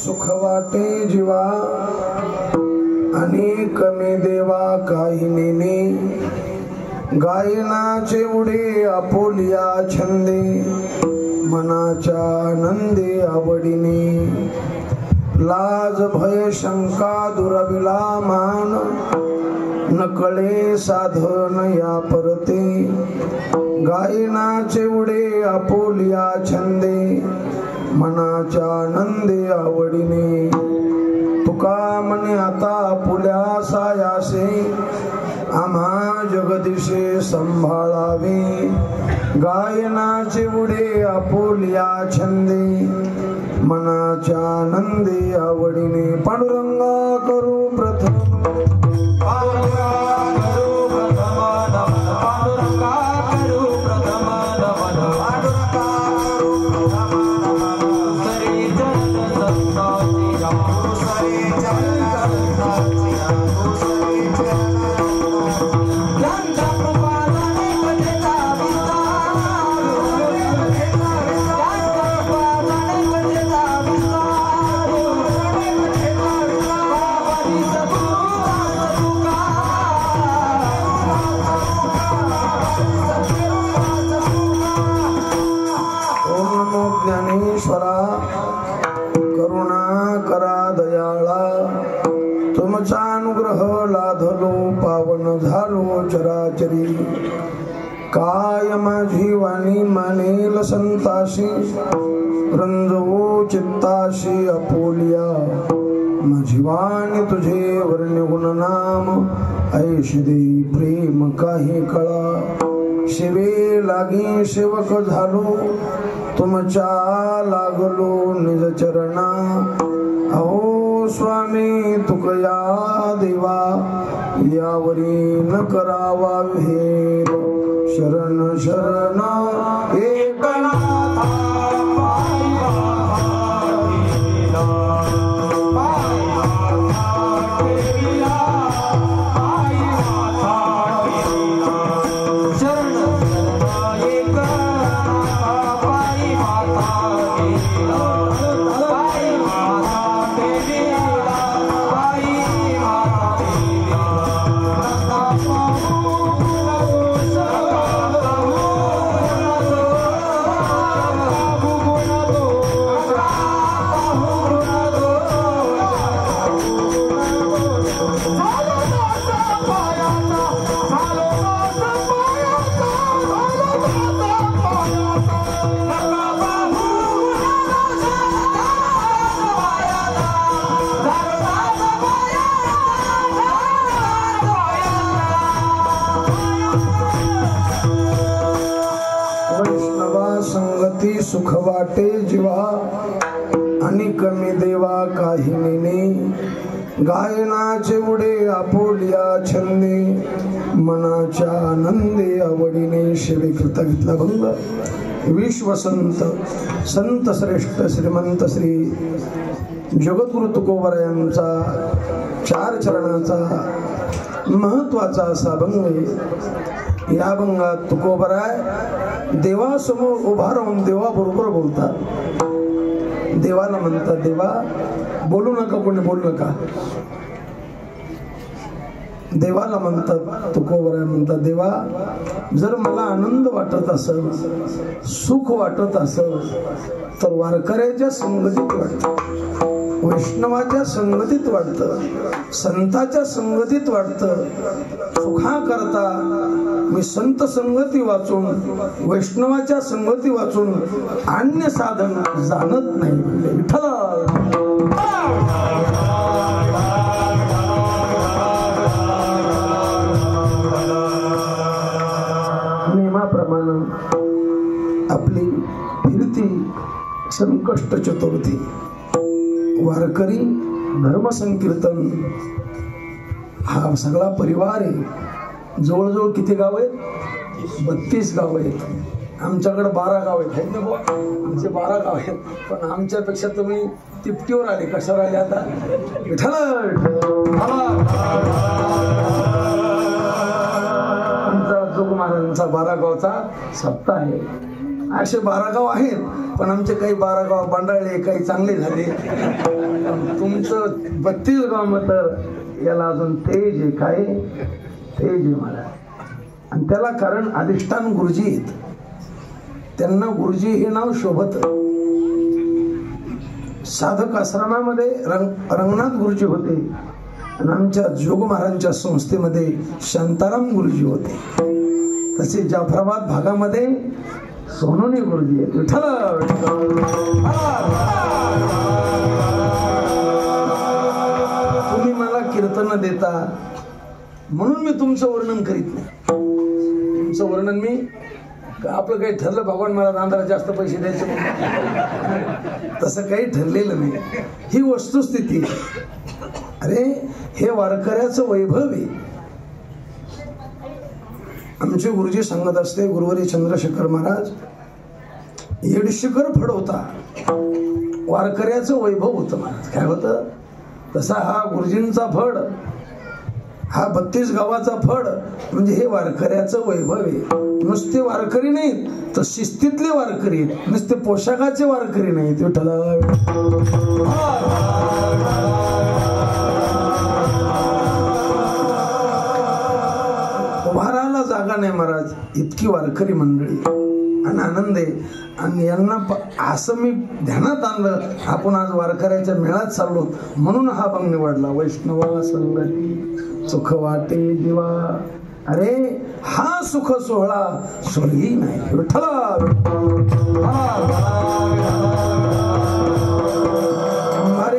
सुख वाटे जीवा अनेक मे देवा काही नेने गायनाचे उडे आपोलिया छंदे मनाच्या आनंदे आवडीने लाज भय शंका दुराबिला मान नकळे साधन या परते गायनाचे उडे आपोलिया छंदे मनाच्या आनंदे आवडीने तुका मने आता पुल्या सायासे आम्हा जगदीशे संभाळावे गायनाचे उडे आपोलिया छंदे मनाच्या आनंदे आवडीने पांडुरंगा करू प्रथम पांडुरंगा करू प्रथम पांडुरंगा करू प्रथम चराचरी काय माझी वाणी मानेल संताशी रंजवो चित्ताशी अपोलिया माझी वाणी तुझे वर्ण्य गुणनाम ऐश दे प्रेम काही कळा शिवे लागी सेवक झालो तुमच्या लागलो निज चरणा अहो स्वामी तुकया देवा यावरी न करावा भेद शरण शरण एकनाथा सुख वाटे जीवा आणि कमी देवा काही नेने गायनाचे उडे आपोलिया छंदे मनाच्या आनंदे आवडीने शिवे कृतघितला भंग विश्वसंत संत श्रेष्ठ श्रीमंत श्री जगद्गुरु तुकोबरा यांचा 4 चरणाचा महत्वाचा असा भंग. या भंगात तुकोबराय देवासमोर उभा राहून देवाबरोबर बोलतात. देवाला म्हणतात, देवा बोलू नका, कोणी बोलू नका. देवाला म्हणतात, तुकोबराय म्हणतात, देवा जर मला आनंद वाटत असेल, सुख वाटत असेल तर वारकऱ्याच्या संगतीत वाटतं, वैष्णवाच्या संगतीत वाटतं, संताच्या संगतीत वाटतं. सुखा करता मी संत संगती वाचून वैष्णवाच्या संगती वाचून अन्य साधन जाणत नाही. म्हणजे विठ्ठल नेमाप्रमाणे आपली फिरती संकष्ट चतुर्थी वारकरी धर्मसंकीर्तन हा सगळा परिवार आहे. जवळजवळ किती गाव आहेत? 32 गाव आहेत. आमच्याकडे 12 गाव आहेत. आमचे 12 गाव आहेत, पण आमच्यापेक्षा तुम्ही तिपटीवर आले. कशावर आले आता? विठ्ठल आमचा जोग महाराजांचा 12 गावचा सप्ताह आहे. असे 12 गाव आहेत, पण आमचे काही 12 गाव बांडाळले, काही चांगले झाले. तुमचं 32 गाव तर याला अजून तेज आहे. काय तेज आहे मला. आणि त्याला कारण अधिष्ठान गुरुजी आहेत. त्यांना गुरुजी हे नाव शोभत. साधक आश्रमामध्ये रंगनाथ गुरुजी होते आणि आमच्या जोग महाराजांच्या संस्थेमध्ये शांताराम गुरुजी होते. तसे जाफराबाद भागामध्ये सोनोनी गुरुजी आहेत. विठ्ठल तुम्ही मला कीर्तन देता म्हणून मी तुमचं वर्णन करीत नाही. तुमचं वर्णन मी आपलं काही ठरलं, भगवान मला दांडाला जास्त पैसे द्यायचे तसं काही ठरलेलं नाही. ही वस्तुस्थिती. अरे हे वारकऱ्याचं वैभव आहे. आमचे गुरुजी सांगत असते, गुरुवारी चंद्रशेखर महाराज येडशिखर फड होता, वारकऱ्याचं वैभव होतं. महाराज काय होतं? तसा हा गुरुजींचा फड, हा 32 गावाचा फड म्हणजे हे वारकऱ्याचं वैभव आहे. नुसते वारकरी नाहीत तर शिस्तीतले वारकरी आहेत, नुसते पोशाखाचे वारकरी नाहीत. विठ्ठल उभारायला जागा नाही महाराज, इतकी वारकरी मंडळी आणि आनंद आहे. आणि यांना असं मी ध्यानात आणलं, आपण आज वारकऱ्याच्या मेळात चाललो म्हणून हा भंग निवडला. वैष्णवा संगती सुख वाटे जीवा. अरे हा सुख सोहळा स्वर्गी नाही. विठ्ठल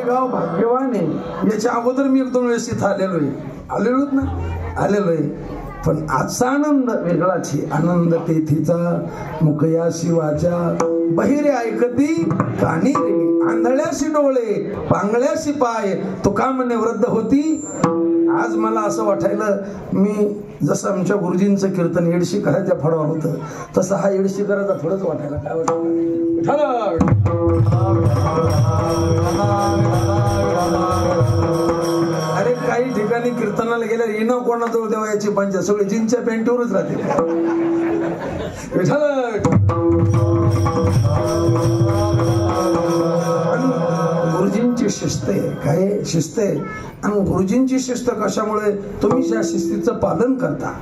गाव भाग्यवान आहे. याच्या अगोदर मी 1-2 वेळेस इथं आलेलो ना, आलेलो आहे. पण आजचा आनंद वेगळाच आहे. आनंद तेथीचा मुकया शिवाच्या, बहिरे ऐकती कानी रे, आंधळ्याशी डोळे पांगळ्याशी पाय, तुका म्हणे वृद्ध होती. आज मला असं वाटायलं, मी जसं आमच्या गुरुजींचं कीर्तन येडशीकराच्या फडावर होतं तसं हा येडशीकराचा थोडंच वाटायला. काय वाटत? अरे काही ठिकाणी कीर्तनाला गेल्या येणं कोणाजवळ तेव्हा याची पंचायत सगळी जीनच्या पॅन्टीवरच राहते. गुरुजींची शिस्त आहे. काय शिस्त आहे? आणि गुरुजींची शिस्त कशामुळे? तुम्ही ज्या शिस्तीचं पालन करता,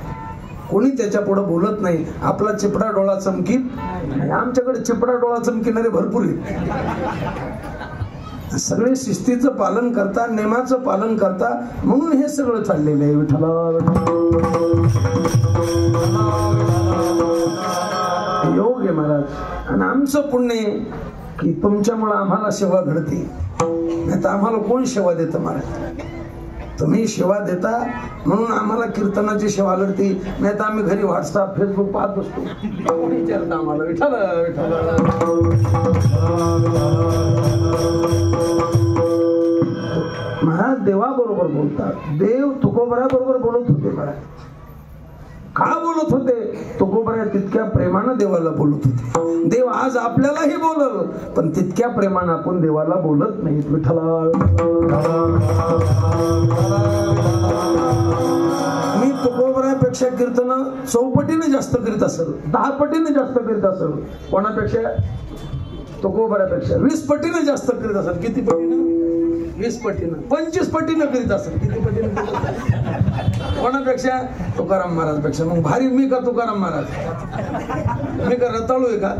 कोणी त्याच्या पुढे बोलत नाही. आपला चिपडा डोळा चमकीत, आमच्याकडे चिपडा डोळा चमकिणारे भरपूर आहेत. सगळे शिस्तीचं पालन करता, नेमाचं पालन करता, म्हणून हे सगळं चाललेलं आहे. विठ्ठला योग आहे महाराज. आणि आमचं पुण्य की तुमच्यामुळे आम्हाला सेवा घडते, नाही तर आम्हाला कोण सेवा देतं महाराज? तुम्ही सेवा देता म्हणून आम्हाला कीर्तनाची सेवा लढती, नाही तर आम्ही घरी व्हॉट्सअप फेसबुक पाहत असतो. कोणी विचारतं आम्हाला विठ्ठल विठ्ठल. महाराज देवाबरोबर बोलतात. देव तुकोबराबरोबर बोलत होते बघा. का बोलत होते? तुकोबरा तितक्या प्रेमानं देवाला बोलत होते. देव आज आपल्यालाही बोलल, पण तितक्या प्रेमानं आपण देवाला बोलत नाहीत. विठ्ठला मी तुकोबरापेक्षा कीर्तन 100 पटीने जास्त करीत असेल, 10 पटीने जास्त करीत असेल. कोणापेक्षा? तुकोबरापेक्षा 20 पटीने जास्त करीत असेल. किती पटीनं? 20 पटीनं. 25 पटीनं करीत असेल. किती पटीनं? कोणापेक्षा? तुकाराम महाराजपेक्षा. मग भारी मी का तुकाराम महाराज? मी का रताळू आहे का?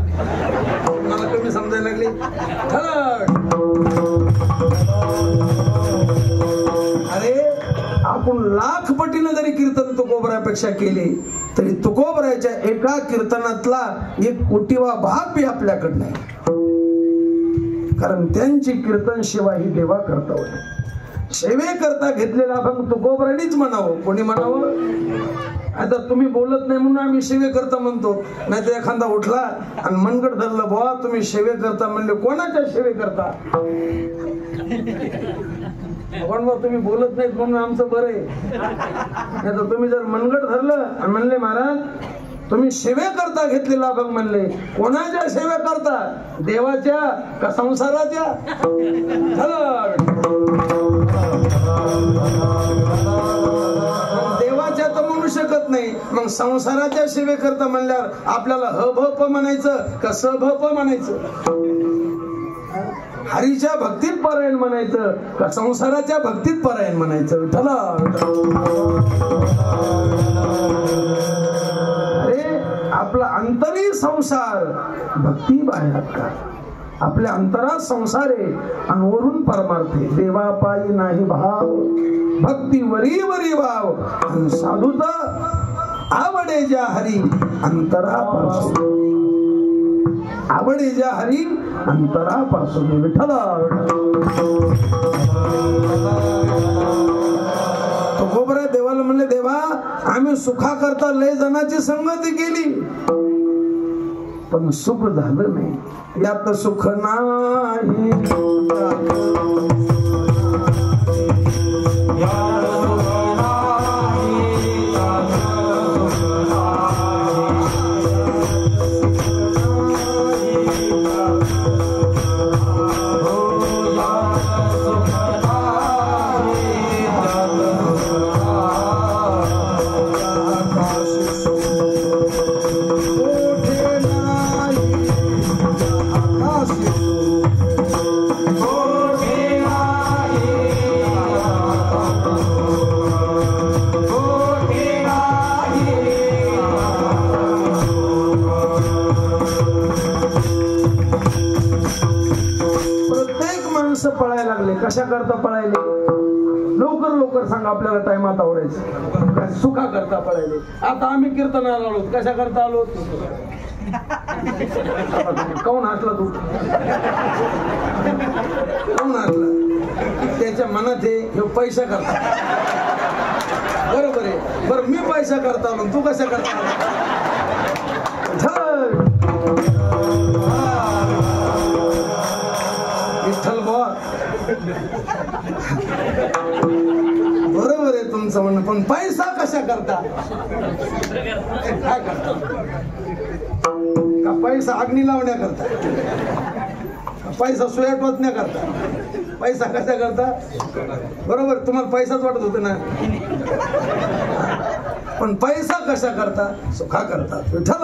मला कमी समजायला लागली. अरे आपण 1,00,000 पटीनं जरी कीर्तन तुकोबरापेक्षा केले तरी तुकोबराच्या एका कीर्तनातला 1 कोटीवा भाग बी आपल्याकडे नाही. कारण त्यांची कीर्तन सेवा ही देवा करता होती. सेवे करता घेतलेला अभंग तुकोबरानीच म्हणावं. कोणी म्हणावं? आता तुम्ही बोलत नाही म्हणून आम्ही सेवे करता म्हणतो. नाही तर एखादा उठला आणि मनगट धरलं, बुवा तुम्ही सेवे करता म्हणले, कोणाच्या सेवे करता? पण मग तुम्ही बोलत नाहीत म्हणून आमचं बरं आहे. नाही तर तुम्ही जर मनगट धरलं आणि म्हणले महाराज तुम्ही सेवे करता घेतलेला अभंग म्हणले, कोणाच्या सेवे करता? देवाच्या का संसाराच्या? देवाच्या तर म्हणू शकत नाही, मग संसाराच्या सेवे करता म्हणल्यावर आपल्याला ह भ प म्हणायचं का स भ प म्हणायचं? हरीच्या भक्तीत पारायण म्हणायचं का संसाराच्या भक्तीत पारायण म्हणायचं? विठ्ठला आपला अंतरी संसार भक्ती बाह्यात का? आपल्या अंतरात संसार आहे आणि वरून परमार्थ आहे. देवा पायी नाही भाव, भक्ती वरी वरी भाव, आणि साधूचा आवडे ज्या हरी अंतरापासून. आवडे ज्या हरी अंतरापासून. विठ्ठला तुकोबरा देवाला म्हणले, देवा आम्ही सुखा करता लय जणांची संगती केली पण सुख झालं नाही. यात सुख नाही. पळायला लागले. कशा करता पळायले? लवकर लवकर सांगा, आपल्याला टाइमात आवरायचं. सुखा करता पळायले. आता आम्ही कीर्तनाला आलो, कशा करता आलो? कोण हसला तू? कोण हसला? त्याच्या मनात हे पैसा करता. बरोबर आहे. बरं मी पैसा करता आलो, तू कशा करता विठ्ठल बुवा? बरोबर आहे तुमचं म्हणणं, पण पैसा कशा करता? काय करता? का पैसा अग्नी लावण्या करता? पैसा सुया टोचण्या करता? पैसा कशा करता? बरोबर, तुम्हाला पैसाच वाटत होत ना, पण पैसा कशा करता? सुखा करतात. विठ्ठल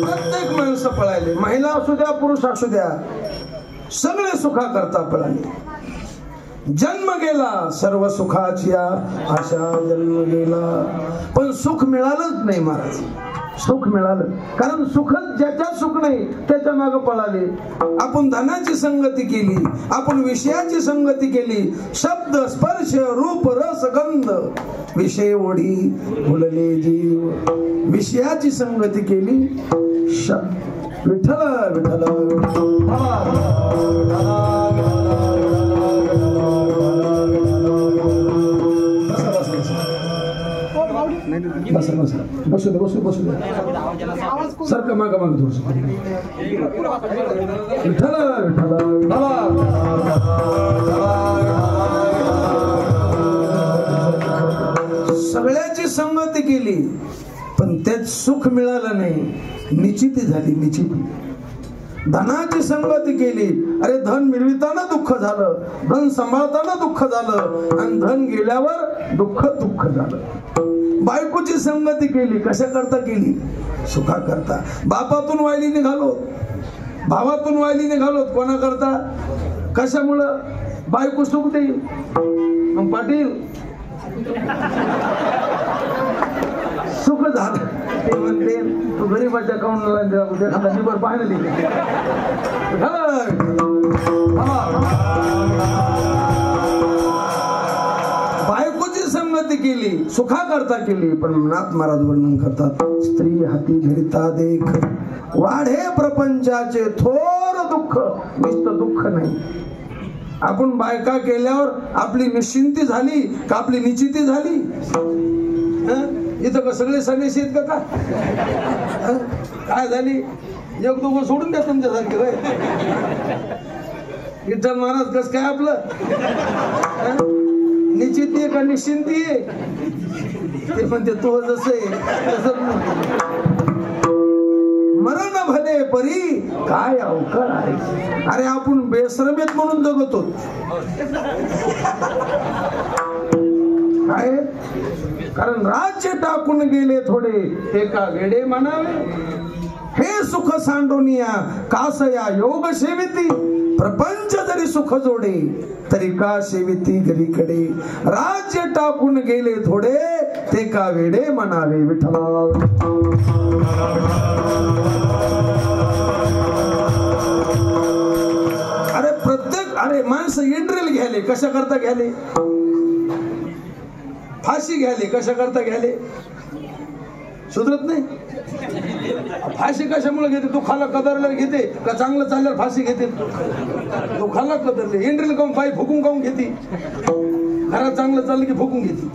प्रत्येक माणसं पळायले, महिला असू द्या पुरुष असू द्या, सगळे सुखा करता पळाले. जन्म गेला सर्व सुखाची आशा जन्म गेला, पण सुख मिळालंच नाही महाराज. सुख मिळालं कारण सुखच ज्याच्यात सुख नाही त्याच्या मागे पळाले. आपण धनाची संगती केली, आपण विषयाची संगती केली, शब्द स्पर्श रूप रस गंध विषय ओढी भुलले जीव. विषयाची संगती केली. विठ्ठल विठ्ठल बसा बसा बसू दे बसू बसू दे सारखं मागं मागं थोडस विठ्ठल सगळ्याची संगती केली पण त्यात सुख मिळालं नाही, निश्चिती झाली निश्चिती. धनाची संगती केली, अरे धन मिळविताना दुःख झालं, धन सांभाळताना दुःख झालं आणि धन गेल्यावर दुःख दुःख झालं. बायकोची संगती केली, कशा करता केली? सुखा करता. बापातून वायली निघालो, भावातून वायली निघालो, कोणा करता? कशामुळं? बायको सुख देईल. मग पाटील सुख झालं ते म्हणते तू गरीबाच्या अकाउंटला निबर पाहिलं. बायकोची संगती केली, सुखा करता केली, पण नाथ महाराज वर्णन करतात, स्त्री हाती धरिता देख वाढे प्रपंचाचे थोर दुःख, नुसतं दुःख नाही. आपण बायका केल्यावर आपली निश्चिंती झाली का आपली निश्चिती झाली? इथं का सगळे सन्यासी आहेत का? काय झाली? एक दोघं सोडून द्या तुमच्यासारखे. विठ्ठल महाराज कस काय आपलं निश्चिती आहे का निश्चिंती आहे? ते म्हणते तो जसं आहे तसं. मरण भले परी काय अवकळ आहे. अरे आपण बेश्रमेत म्हणून जगतो काय? कारण राज्य टाकून गेले थोडे एका वेडे म्हणावे, हे सुख सांडोनिया कासया योग सेविती, प्रपंच जरी सुख जोडे तरी का सेविती घरीकडे, राज्य टाकून गेले थोडे ते का वेडे म्हणावे. विठ्ठला अरे प्रत्येक अरे माणसं इंड्रिल घ्याले, कशा करता घ्याले? फाशी घ्याले, कशा करता घ्याले? सुधरत नाही. फाशी कशामुळे घेते? दुःखाला कदरल्यावर घेते का चांगलं चालल्यावर फाशी घेते? दुःखाला कदरले. इंड्रिल काऊन पायी फुकून काऊन घेते? घरात चांगलं चाललं की फुकून घेते,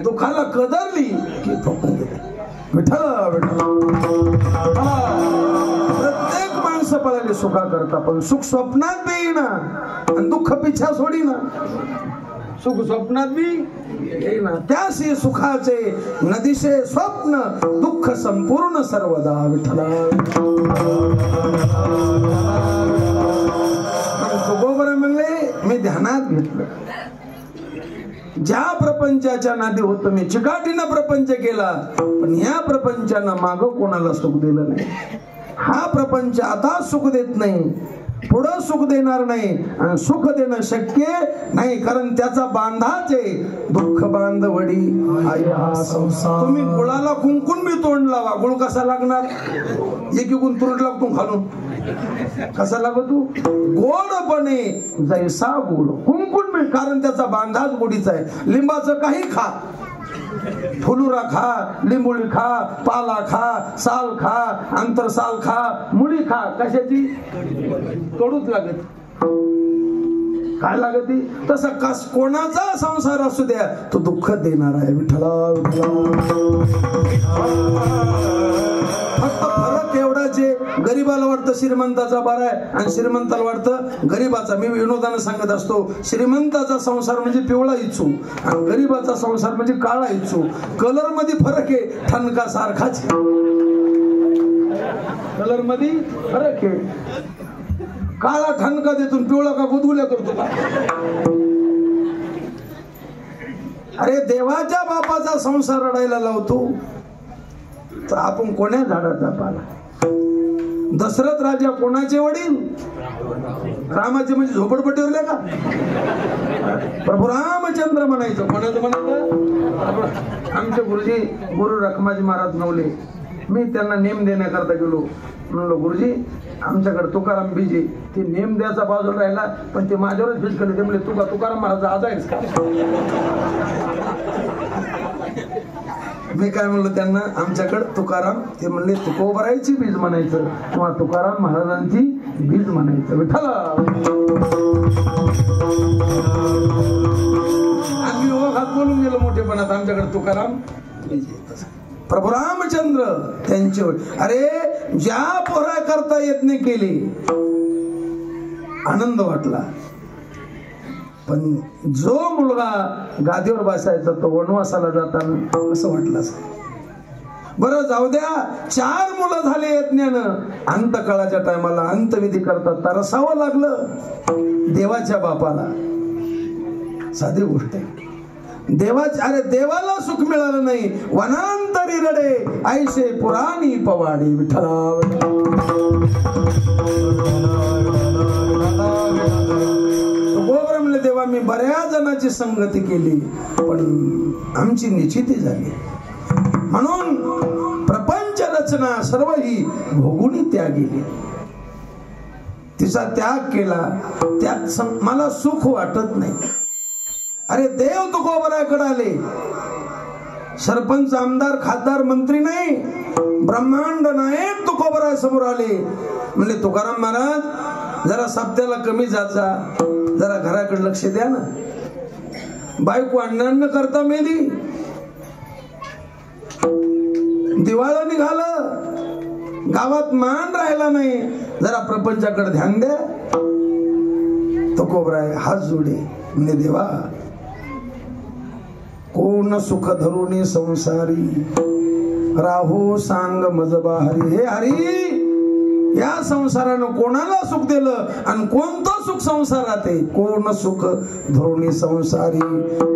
दुःखाला कदरली की फुकून घेते. विठ्ठल प्रत्येक माणसं पळाली सुखा करता, पण सुख स्वप्नात देईना आणि दुःख पिछा सोडीना. सुख स्वप्नात बी येईना, त्याशी सुखाचे नदीशे स्वप्न, दुःख संपूर्ण सर्वदा. विठ्ठला तुकोबरा म्हणले मी ध्यानात घेतलं, ज्या प्रपंचाच्या नादी होतं मी चिकाटीनं प्रपंच केला, पण या प्रपंचानं माग कोणाला सुख दिलं नाही. हा प्रपंच आता सुख देत नाही, पुढं सुख देणार नाही आणि सुख देणं शक्य नाही, कारण त्याचा बांधाचे दुःख बांधवडी आहे हा संसार. तुम्ही गुळाला कुंकून बी तोंड लावा, गुळ कसा लागणार? एकीकून तुरट लागतो खालून, कसा लागतो? गोडपणे जैसा गोड कुंकून बी, कारण त्याचा बांधाच गोडीचा आहे. लिंबाचं काही खा, फुलुरा खा, लिंबुळी खा, पाला खा, साल खा, आंतरसाल खा, मुळी खा, कशाची? कडूच लागत. काय लागत? तसा कस कोणाचा संसार असू द्या तो दुःख देणार आहे. विठ्ठला फक्त फरक एवढाच आहे, गरीबाला वाटतं श्रीमंताचा बरा आहे आणि श्रीमंताला वाटतं गरीबाचा. मी विनोदानं सांगत असतो, श्रीमंताचा संसार म्हणजे पिवळा इच्छू आणि गरीबाचा संसार म्हणजे काळा इच्छू. कलर मध्ये फरक आहे, ठणका सारखाच. कलर मध्ये फरक आहे. काळा ठणका देतून पिवळा का गुदगुल्या करतो का? अरे देवाच्या बापाचा संसार रडायला लावतो तर आपण कोण्या झाडाचा पाला? दशरथ राजा कोणाचे वडील? रामाचे, म्हणजे झोपडपट्टीवरले का? प्रभू रामचंद्र म्हणायचं. कोणाचं म्हणायचं? आमचे गुरुजी गुरु रखमाजी महाराज नवले, मी त्यांना नेम देण्याकरता गेलो. म्हणलो गुरुजी आमच्याकडे तुकाराम बीजे, ते नेम द्यायचा बाजूला राहिला पण ते माझ्यावरच भीज केले. ते म्हणले तुकाराम महाराज आज आहेस का? मी काय म्हणलो त्यांना, आमच्याकडे तुकाराम, ते म्हणले तुकोबरायची बीज म्हणायचं किंवा तुकाराम महाराजांची बीज म्हणायचं. विठ्ठला आम्ही ओघात बोलून गेलो मोठेपणात, आमच्याकडे तुकाराम फ्रीज. प्रभू रामचंद्र त्यांचे अरे ज्या पोरा करता यत्न केले आनंद वाटला, पण जो मुलगा गादीवर बसायचा तो वनवासाला जाताना असं वाटलं असं. बरं जाऊ द्या, 4 मुलं झाले यज्ञानं, अंतकाळाच्या टायमाला अंतविधी करतात तरसावं लागलं देवाच्या बापाला. साधी गोष्ट आहे. देवाला सुख मिळालं नाही, वनांतरी रडे ऐसे पुराणी पवाडी विठ्ठला. गोबर म्हणले देवा मी बऱ्याच जणांची संगती केली पण आमची निश्चिती झाली, म्हणून प्रपंच रचना सर्व ही भोगुनी त्यागेली. तिचा त्याग केला, त्यात मला सुख वाटत नाही. अरे देव तुकोबराकडे आले, सरपंच आमदार खासदार मंत्री नाही, ब्रह्मांड नायक तुकोबरा समोर आले. म्हणले तुकाराम महाराज जरा सप्त्याला कमी जात जा, जरा घराकडे लक्ष द्या ना. बायको अण्णांना करता मेली, दिवाळं निघालं, गावात मान राहिला नाही, जरा प्रपंचाकडे ध्यान द्या. तुकोबराय हात जोडे म्हणजे देवा कोण सुख धरुणी संसारी, राहो सांग मज बाहरी. हे हरी, या संसारानं कोणाला सुख दिलं आणि कोणतं सुख संसारात आहे. कोण सुख धरुणी संसारी,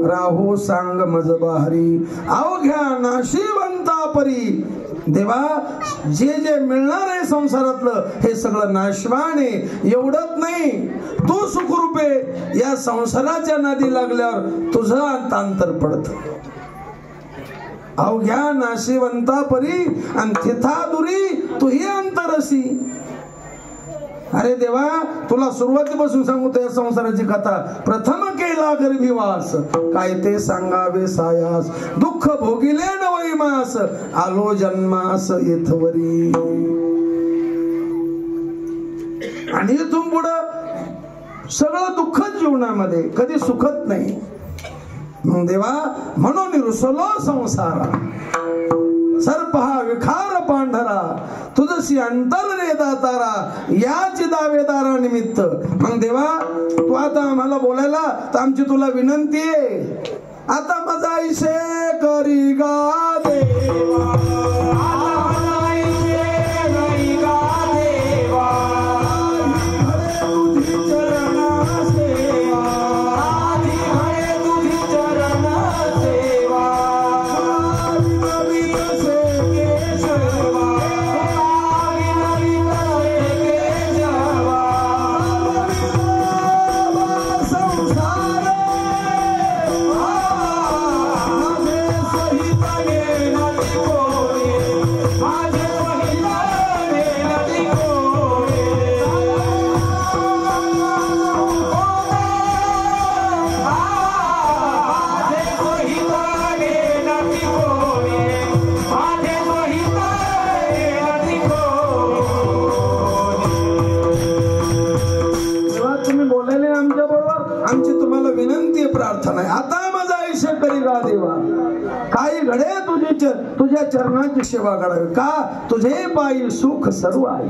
राहो सांग मज बाहरी. अवघ्या नाशिवंता परी. देवा जे जे मिळणार आहे संसारातलं हे सगळं नाशवान आहे. एवढंच नाही, तू सुखरूपे या संसाराच्या नादी लागल्यावर तुझं अंतर पडत. अवघ्या नाशिवंता परी आणि थिथा दुरी तुही अंतरसी. अरे देवा तुला सुरुवातीपासून सांगू त्या संसाराची कथा. प्रथम केला गर्भीवास, काय ते सांगावे सायास. दुःख भोगिले नवैमास, आलो जन्मास येथवरी. आणि इथून पुढं सगळं दुःखच जीवनामध्ये, कधी सुखत नाही. मग देवा म्हणून रुसलो संसारा, सर्प हा विखार पांढरा. तुझशी अंतर रे दातारा, याची दावेदारा निमित्त. मग देवा तू आता आम्हाला बोलायला तर आमची तुला विनंती आहे. आता माझा ऐसे करी गा देवा, काही घडे तुझ्या चरणाची सेवा करावी. का तुझे पायी सुख सर्व आहे,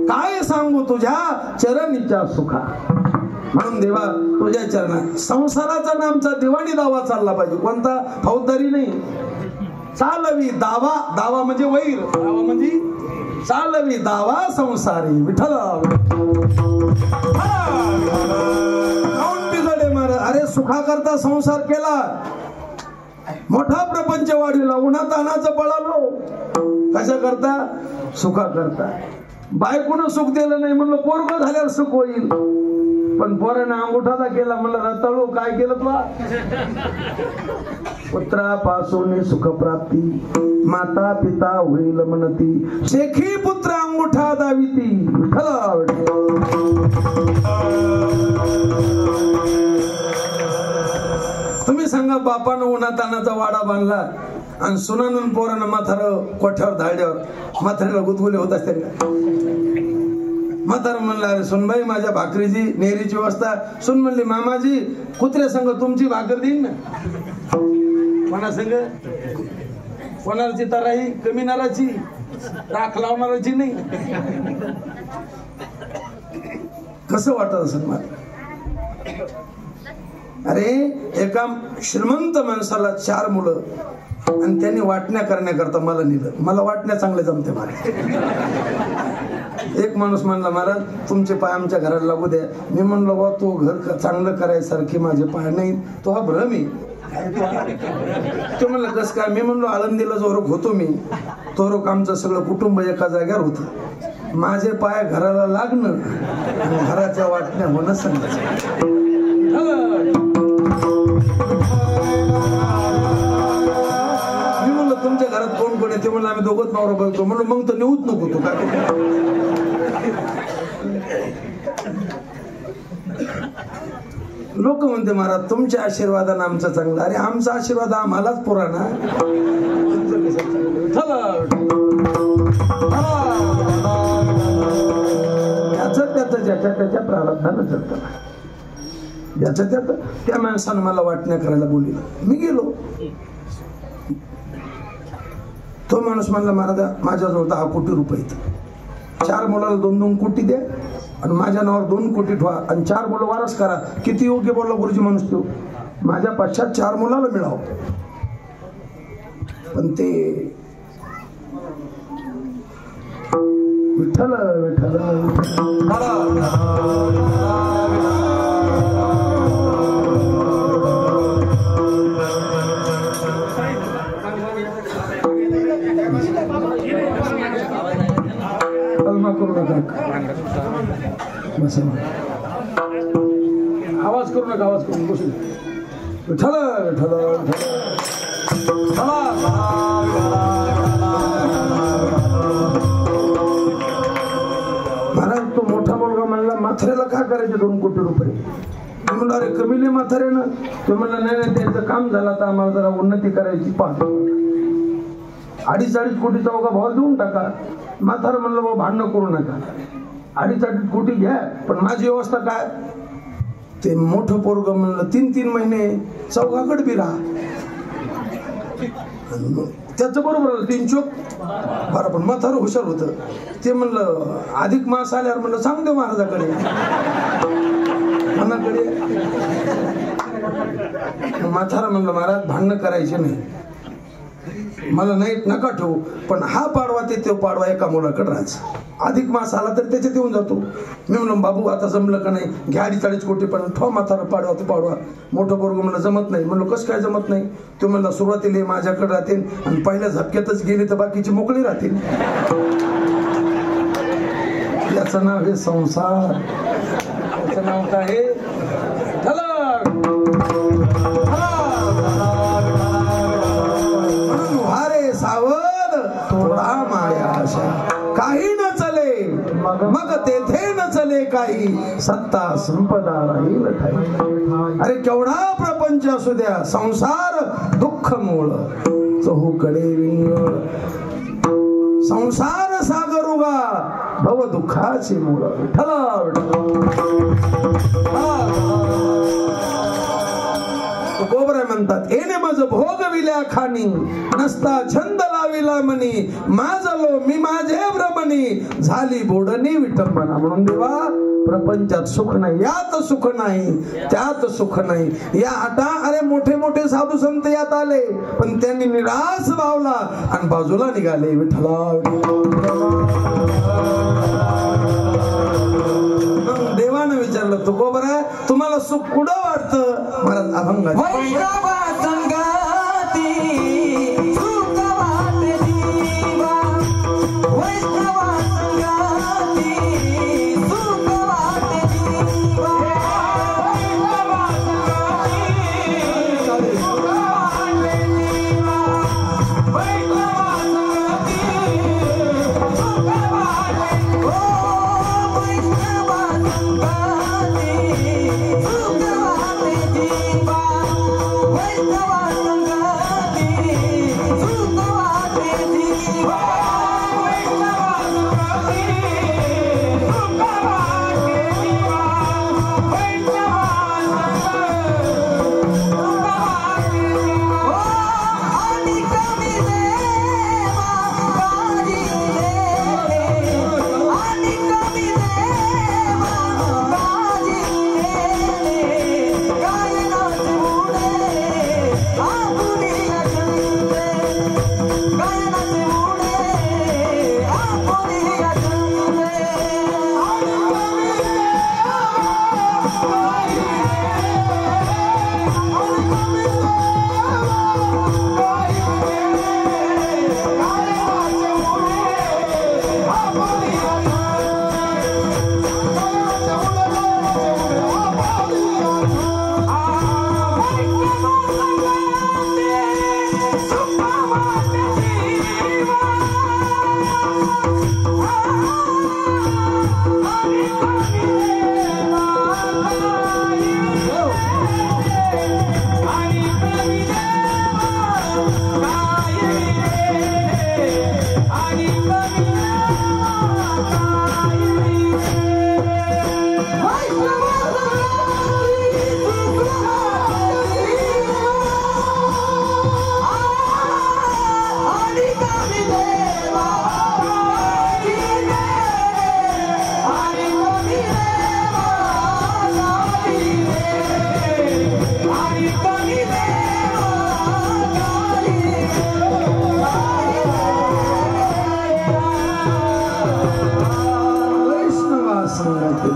काय सांगू तुझ्या चरणीच्या सुखा. म्हणून देवा तुझ्या चरणात संसाराचा नामचा दिवाणी दावा चालला पाहिजे. कोणता? फौजदारी नाही. चालवी दावा, दावा म्हणजे वैर, दावा म्हणजे चालवी दावा संसारी विठ्ठल. अरे सुखा करता संसार केला, मोठा प्रपंच वाढविला, उन्हात तानाचं पळालो. कशा करता? सुखा करता. बायकोनं सुख दिलं नाही म्हणलं पोरग झाल्यावर सुख होईल, पण पोराने अंगुठाचा केला म्हणलं रताळू. काय केलं तुला? पुत्रापासून सुख प्राप्ती, माता पिता होईल म्हणती. शेखी पुत्र अंगुठा दाविती तुम्ही सांगा, बापानं उन्हा तानाचा वाडा बांधला आणि सुनानं पोरानं म्हातार कोठ्यावर धाडल्यावर म्हाताऱ्याला गुदगुले होत असते. म्हातार म्हणला, अरे सुनबाई माझ्या भाकरीची नेहरीची व्यवस्था. सुन म्हणली, मामाजी कुत्र्या संग तुमची भाकर देईन ना. कोणा संग? कोणाची तराही कमी नाराची, राख लावणाराची नाही. कसं वाटत असेल मला? अरे एका श्रीमंत माणसाला 4 मुलं आणि त्यांनी वाटण्या करण्याकरता मला नेलं. मला वाटण्या चांगले जमते मला. एक माणूस म्हणला, महाराज तुमचे पाय आमच्या घराला लागू द्या. मी म्हणलो, बा तो घर चांगलं करायसारखी माझे पाय नाही, तो हा भ्रम आहे. तो म्हणलं कस काय? मी म्हणलो, आळंदीला जो रोग होतो मी, तो रोग आमचं सगळं कुटुंब एका जाग्यावर होतं. माझे पाय घराला लागणं आणि घराच्या वाटण्या होणं सांगायचं. मी म्हणलं तुमच्या घरात कोण कोण आहे? ते म्हणलं आम्ही दोघंच नवरा बायको. म्हणलं मग तर नेऊच नको तू काय. लोक म्हणते, महाराज तुमच्या आशीर्वादानं आमचं चांगलं. अरे आमचा आशीर्वाद आम्हालाच पुराणा. ज्याच्या त्याच्या प्रारब्धानं चालतं. ज्याच्या त्यात त्या माणसानं मला वाटण्या करायला बोलली. मी गेलो. तो माणूस म्हणला, महाराज माझ्याजवळ 10 कोटी रुपये आहेत. 4 मुलाला 2-2 कोटी द्या आणि माझ्या नावावर 2 कोटी ठेवा आणि 4 मुलं वारस करा. किती योग्य बोलला गुरुजी माणूस तो. माझ्या पश्चात 4 मुलाला मिळावं. पण ते विठ्ठल विठ्ठल कलमा करू नका. आवाज करू नका. आवाज करून बसू. विठ्ठल विठ्ठल महाराज तो मोठा मुलगा म्हणला, म्हाताऱ्याला काय करायचे 2 कोटी रुपये? मी म्हणलं, अरे कमीले म्हातारे ना. तो म्हणला, नाही त्यांचं काम झालं तर आम्हाला जरा उन्नती करायची. पाहतो 2.5 कोटीचा उगा भाव देऊन टाका. म्हातारं म्हणलं, भाऊ भांडणं करू नका. 2.5 कोटी घ्या, पण माझी व्यवस्था काय? ते मोठं पोरग म्हणलं 3-3 महिने चौघाकडे बी राहा. त्याचं बरोबर 3 चोक बरं. पण म्हातारं हुशार होतं. ते म्हणलं अधिक मास आल्यावर म्हणलं सांग दे महाराजाकडे. मनाकडे म्हातारं म्हणलं, महाराज भांडणं करायचे नाही. मला नाही नका ठेवू, पण हा पाडवा ते पाडवा एका मुलाकडे राहायचा. अधिक मास आला तर त्याच्यात येऊन जातो. मी म्हणलं, बाबू आता जमलं का नाही? घ्या 2.5 कोटी पण ठेवा म्हातारा पाडवा ते पाडवा. मोठं पोरग म्हणलं जमत नाही. म्हणलं कसं काय जमत नाही? तो म्हणला सुरुवातीला माझ्याकडे राहतील आणि पहिल्या झपक्यातच गेले तर बाकीची मोकळी राहतील. याचं नाव हे संसार. याचं नाव काय? सावध थोडा माया आशा. काही न चले मग तेथे न चले काही. सत्ता संपदा राहील ठाई. अरे केवढा प्रपंच असू द्या, संसार दुःख मूळ चहूकडे विंगळ. संसार सागर उगा भव दुःखाची मूळ. गोबरा म्हणतात, एने मज भोगविल्या खाणी नसता छंद लाविला मनी. माझलो मी माझे भ्रमणी झाली बोडणी विटंबना. म्हणून देवा प्रपंचात सुख नाही, यात सुख नाही, त्यात सुख नाही. या हटा. अरे मोठे मोठे साधू संत यात आले, पण त्यांनी निराश भावला आणि बाजूला निघाले. विठ्ठला देवानं विचारलं, तू गोबरा तुम्हाला सुख कुठं वाटतं? महाराज अभंग Wait!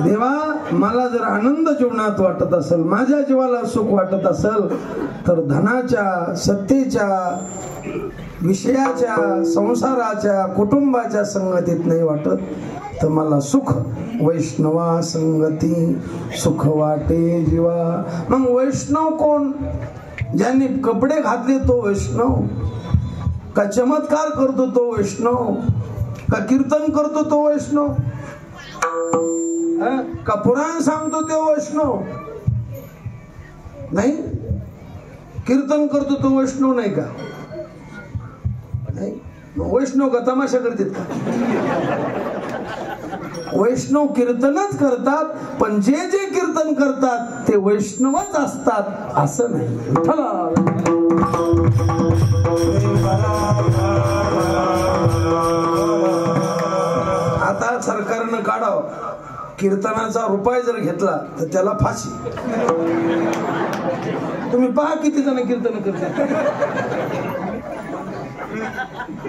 देवा, मला जर आनंद जीवनात वाटत असेल, माझ्या जीवाला सुख वाटत असेल, तर धनाच्या, सत्तेच्या, विषयाच्या, संसाराच्या, कुटुंबाच्या संगतीत नाही वाटत, तर मला सुख वैष्णवा संगती सुख वाटे जीवा. मग वैष्णव कोण? ज्यांनी कपडे घातले तो वैष्णव का? चमत्कार करतो तो वैष्णव का? कीर्तन करतो तो वैष्णव का? पुराण सांगतो तो वैष्णव नाही? कीर्तन करतो तो वैष्णव नाही का? नाही. वैष्णव का तमाशा करतात का? वैष्णव कीर्तनच करतात, पण जे जे कीर्तन करतात ते वैष्णवच असतात असं नाही. आता सरकारनं काढावं, कीर्तनाचा रुपये जर घेतला तर त्याला फाशी. तुम्ही पहा किती जण कीर्तन करतात.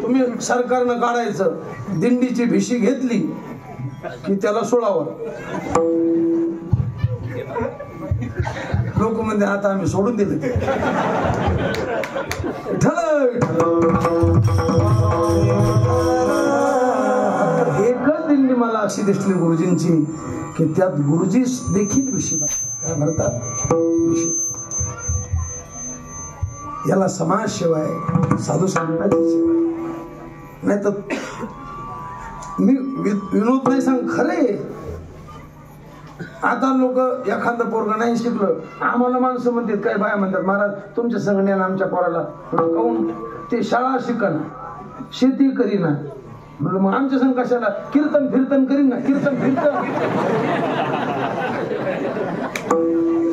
तुम्ही सरकारनं काढायचं, दिंडीची भिशी घेतली की त्याला सोडावं. लोक म्हणजे आता आम्ही सोडून दिले. एकच दिंडी मला अशी दिसली गुरुजींची की त्यात गुरुजी देखील भिशी काय म्हणतात, याला समाज सेवा आहे, साधू संतांची सेवा आहे. नाही तर मी विनोद नाही सांग, खरे. आता लोक एखादं पोरग नाही शिकलं, आम्हाला माणसं म्हणतात, काय बाया म्हणतात, महाराज तुमच्या संगण्याला आमच्या पोराला काऊन ते शाळा शिकना, शेती करीना. म्हणलं मग आमच्या संग कशाला? कीर्तन फिरतन करीन ना, कीर्तन फिरतन.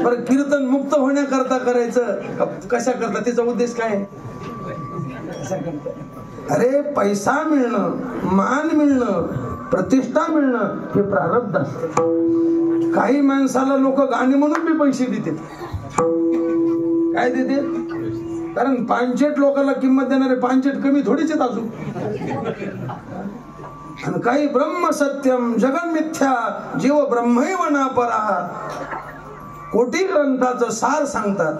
बरं, कीर्तन मुक्त होण्याकरता करायचं, कशा करता? त्याचा उद्देश काय? अरे पैसा मिळणं, मान मिळणं, प्रतिष्ठा मिळणं हे प्रारब्ध असतं. काही माणसाला लोक गाणी म्हणून बी पैसे देतात. काय देते? कारण पांचेट लोकांना किंमत देणारे पांचेट कमी थोडीच आहेत अजून. आणि काही ब्रह्म सत्यम जगन मिथ्या जीव ब्रह्मैव न परा, कोटी ग्रंथाचं सार सांगतात.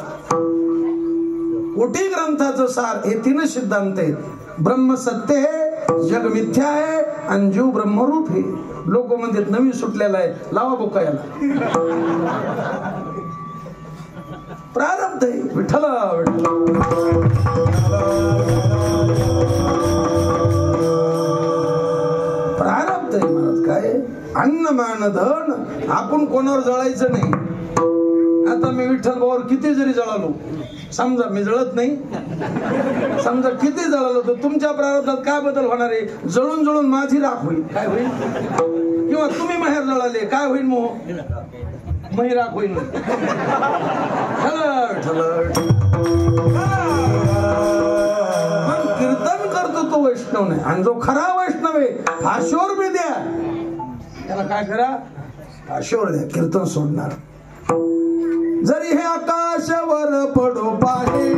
कोटी ग्रंथाचं सार हे तीन सिद्धांत आहेत. ब्रह्म सत्य आहे, जग मिथ्या आहे आणि जीव ब्रह्मरूप आहे. लोक म्हणतात नवीन सुटलेला आहे, लावा बोका याला. प्रारब्ध आहे. विठ्ठल प्रारब्ध आहे महाराज. काय अन्न मान धन आपण कोणावर जळायचं नाही. आता मी विठ्ठल भाऊवर किती जरी जळालो, समजा मी जळत नाही, समजा किती जळालो, तर तुमच्या प्रारब्धात काय बदल होणार आहे? जळून जळून माझी राख होईल. काय होईल? किंवा तुम्ही माहेर जळाले, काय होईल? मोह मही राख होईल. पण कीर्तन करतो तो वैष्णव नाही. आणि जो खरा वैष्णव आहे, फाशीवर बी द्या त्याला, काय करा? फाशीवर द्या, कीर्तन सोडणार. जरी हे आकाशावर पडो पाहे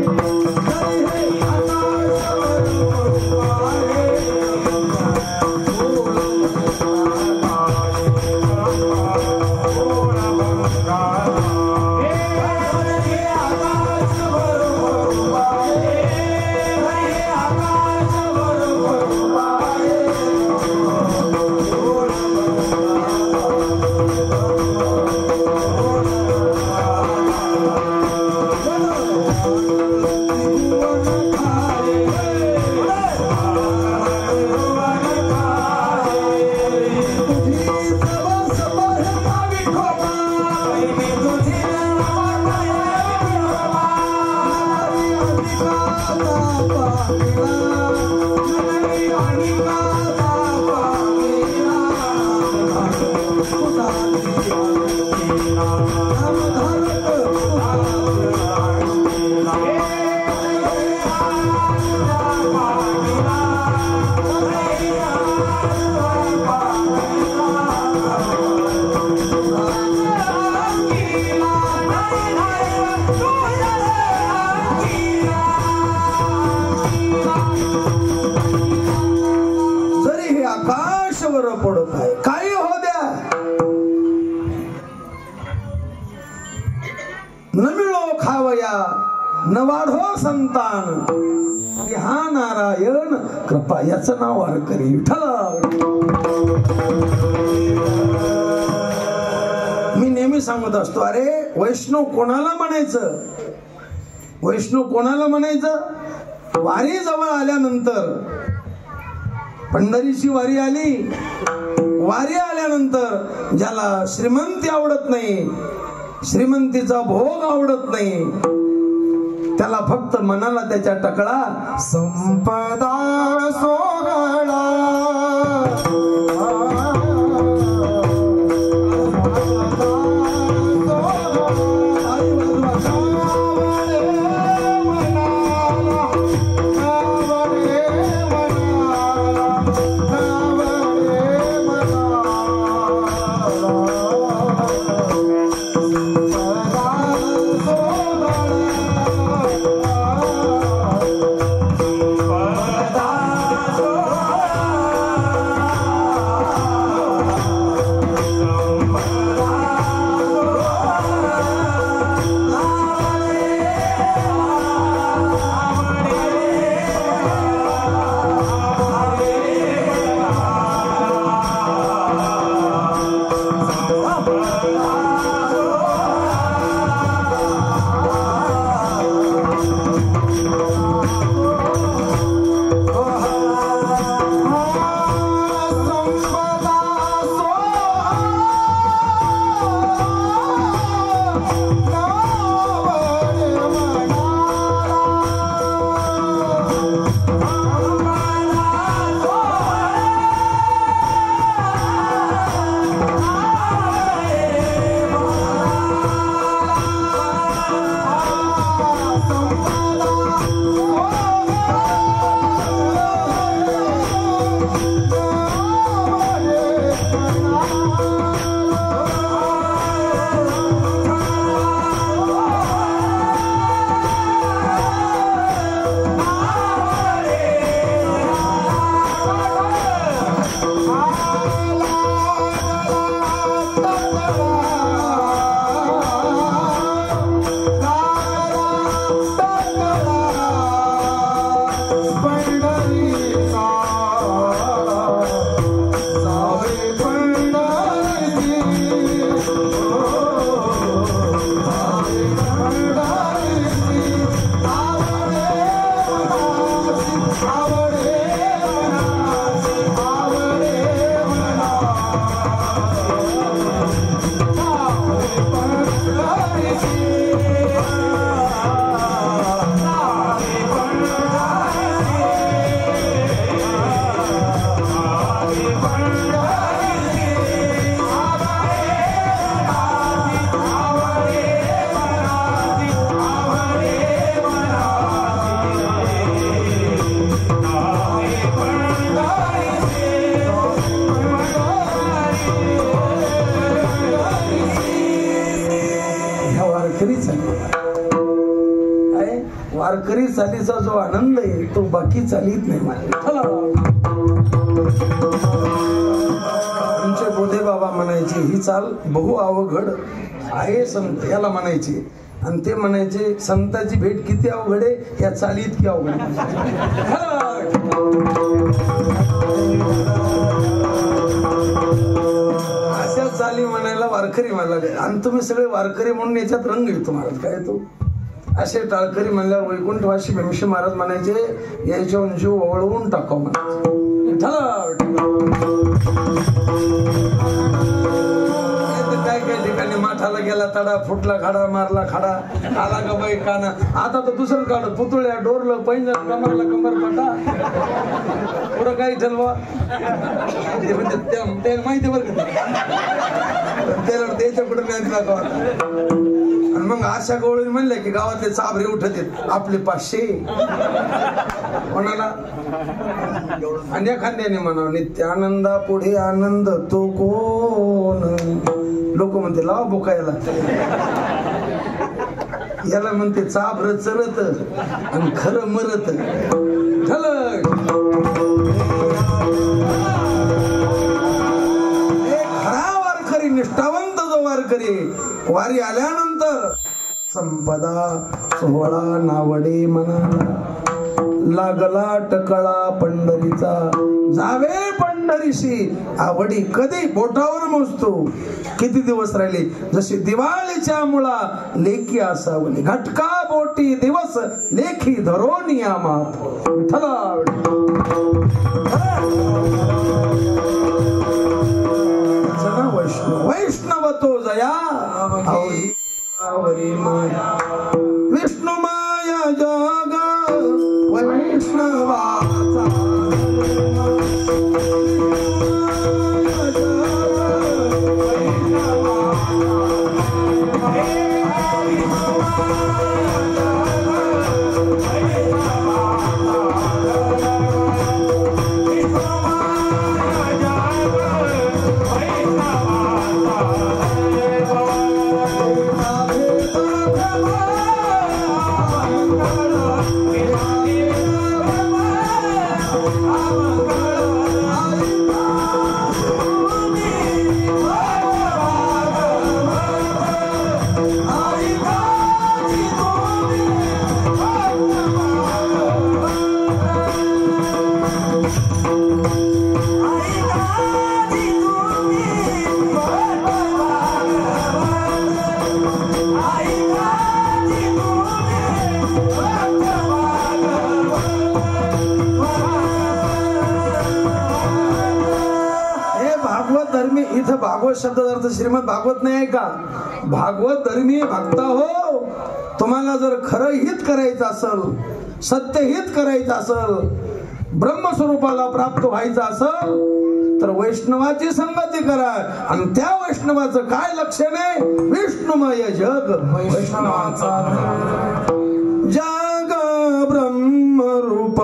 पडत आहे काही हो द्या, न मिळो खावया न वाढो संतान, हा नारायण कृपा याचं नाव वारकरी विठ्ठल. मी नेहमी सांगत असतो, अरे वैष्णव कोणाला म्हणायचं, वैष्णव कोणाला म्हणायचं? वारी जवळ आल्यानंतर, पंढरीची वारी आली, वारी आल्यानंतर ज्याला श्रीमंती आवडत नाही, श्रीमंतीचा भोग आवडत नाही, त्याला फक्त मनाला त्याच्या टकळा संपदा सोहळा. वारकरी चालीचा जो आनंद आहे तो बाकी चालीत नाही. माझ्या आमचे बोधे बाबा म्हणायचे, ही चाल बहु अवघड आहे संत याला म्हणायचे, आणि ते म्हणायचे संताची भेट किती अवघड आहे या चाली इतकी अवघड. अशा चाली म्हणायला वारकरी म्हणाला, आणि तुम्ही सगळे वारकरी म्हणून याच्यात रंग येतो महाराज. काय तो असे टाळकरी म्हणल्यावर वैकुंठवासी भीमशी महाराज म्हणायचे, याच्याहून जीव ओळवून टाकाव म्हणायचे. काय काय ठिकाणी माठा झाला गेला तडा, फुटला खाडा, मारला खाडा, आला का बाई काना. आता तर दुसरं काढ, पुतळ्या, डोरलं, पैंजण, कमरला कमर पटा, पुढं काही ठरवा म्हणजे माहिती बरं का त्याला त्याच्या पुढे नाही दाखवा. आणि मग आशा गवळी म्हणले की गावातले चाबरे उठत आपले 500 कोणाला आणि एखाद्याने म्हणावं नित्यानंदा पुढे आनंद तो कोण. लोक म्हणते लावा बोकायला, याला म्हणते चाबर चरत आणि खरं मरत. खरा वारकरी, निष्ठावंत जो वारकरी वारी आल्यानंतर संपदा सोहळा नावडे मनाला, लागला टकळा पंढरीचा, जावे पंढरीशी आवडी कधी बोटावर मोजतो. किती दिवस राहिले, जशी दिवाळीच्या मुळा लेखी असावली, घटका बोटी दिवस लेखी धरोनी आमात. वैष्णव वैष्णव तो जया विष्णू माया जग वैष्णवाचा. भागवत शब्दाचा अर्थ श्रीमद भागवत नाही आहे का. भागवत धर्मीय भक्ता हो, तुम्हाला जर खरं हित करायचं असेल, सत्य हित करायचं असेल, ब्रह्मस्वरूपाला प्राप्त व्हायचं असेल तर वैष्णवाची संगती करा. आणि त्या वैष्णवाचं काय लक्षण आहे, विष्णुमय जग वैष्णवाचा जग ब्रह्मरूप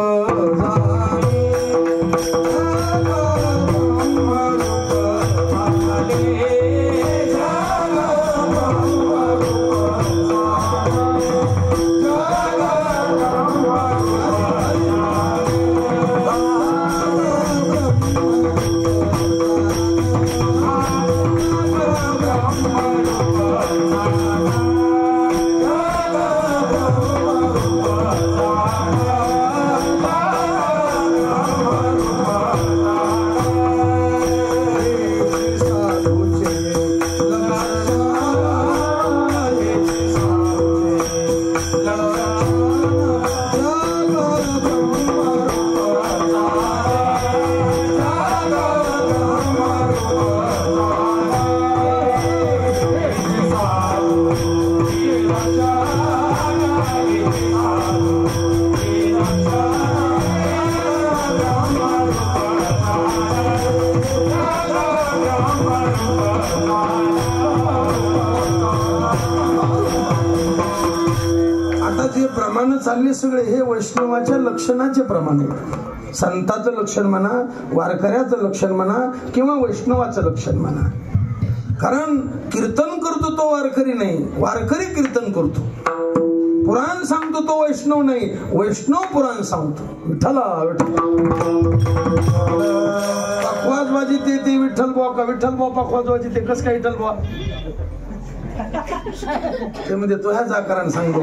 चालले सगळे हे वैष्णवाच्या लक्षणाचे प्रमाण आहे. संताचं लक्षण म्हणा, वारकऱ्याचं लक्षण म्हणा किंवा वैष्णवाचं लक्षण म्हणा. कारण कीर्तन करतो तो वारकरी नाही, वारकरी कीर्तन करतो. पुराण सांगतो तो वैष्णव नाही, वैष्णव पुराण सांगतो. विठ्ठला पखवाज वाजिते ते विठ्ठल बुवा का, विठ्ठल बुवा पखवाज वाजिते कस काय विठ्ठल बुवा ते म्हणजे तो ह्याच आकाराने सांगतो.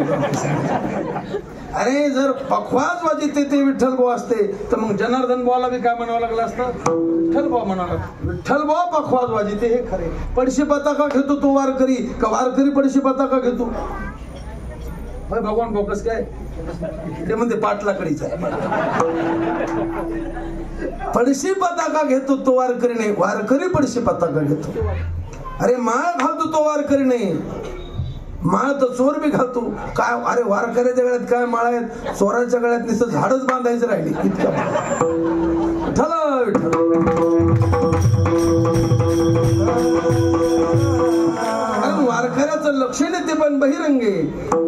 अरे जर पखवाज वाजिते ते विठ्ठल बुवा असते तर मग जनार्दन बुवाला बी काय म्हणावं लागलं असतं, विठ्ठल बुवा म्हणावं लागलं. विठ्ठल बुवा पखवाज वाजिते हे खरे. पडशी पताका घेतो तो वारकरी का वारकरी पडशी पताका घेतो. भगवान फोकस काय ते म्हणते पाटलाकडीच आहे. पडशी पताका घेतो तो वारकरी नाही, वारकरी पडशी पताका घेतो. अरे माळ घालतो तो वारकरी नाही, माळ तर चोर बी घालतो. काय अरे वारकऱ्याच्या गळ्यात काय माळ आहेत, चोराच्या गळ्यात नुसतं झाडच बांधायचं राहिले. इतकं वारकऱ्याचं लक्षण आहे ते पण बहिरंगे.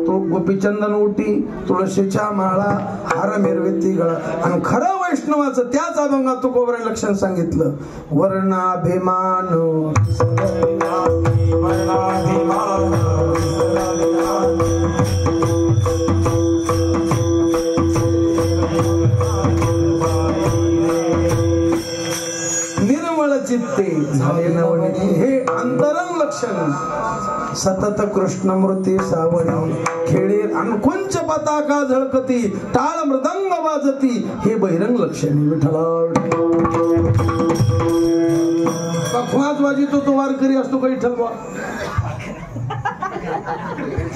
तो गोपीचंदन ओटी, तुळशीच्या माळा, हार मेरवेती गळा. आणि खरं वैष्णवाचं त्याच अभंगात तुकोबराने लक्षण सांगितलं. वर्णाभिमान निर्मळ चित्ते झाले नवनीती. हे अंतरंग लक्षण. सतत कृष्णमूर्ती सावणी खेळे अनकुंच पताका झळकती, टाळ मृदंग वाजती. हे बहिरंग लक्षण. विठ्ठला पखवाज वाजितो तो वारकरी असतो काही ठरवा.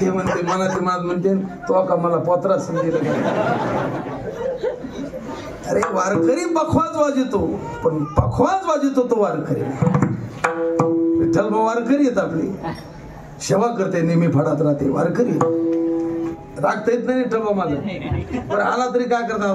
ते म्हणते मनाचे मात म्हणते तो का मला पोत्रा समजेल. अरे वारकरी पखवाज वाजितो, पण पखवाज वाजितो तो वारकरी. विठ्ठल वारकरी येत आपली सेवा करते, नेहमी फडात राहते. वारकरी रागता येत नाही विठ्ठल माझं, पण आला तरी काय करणार.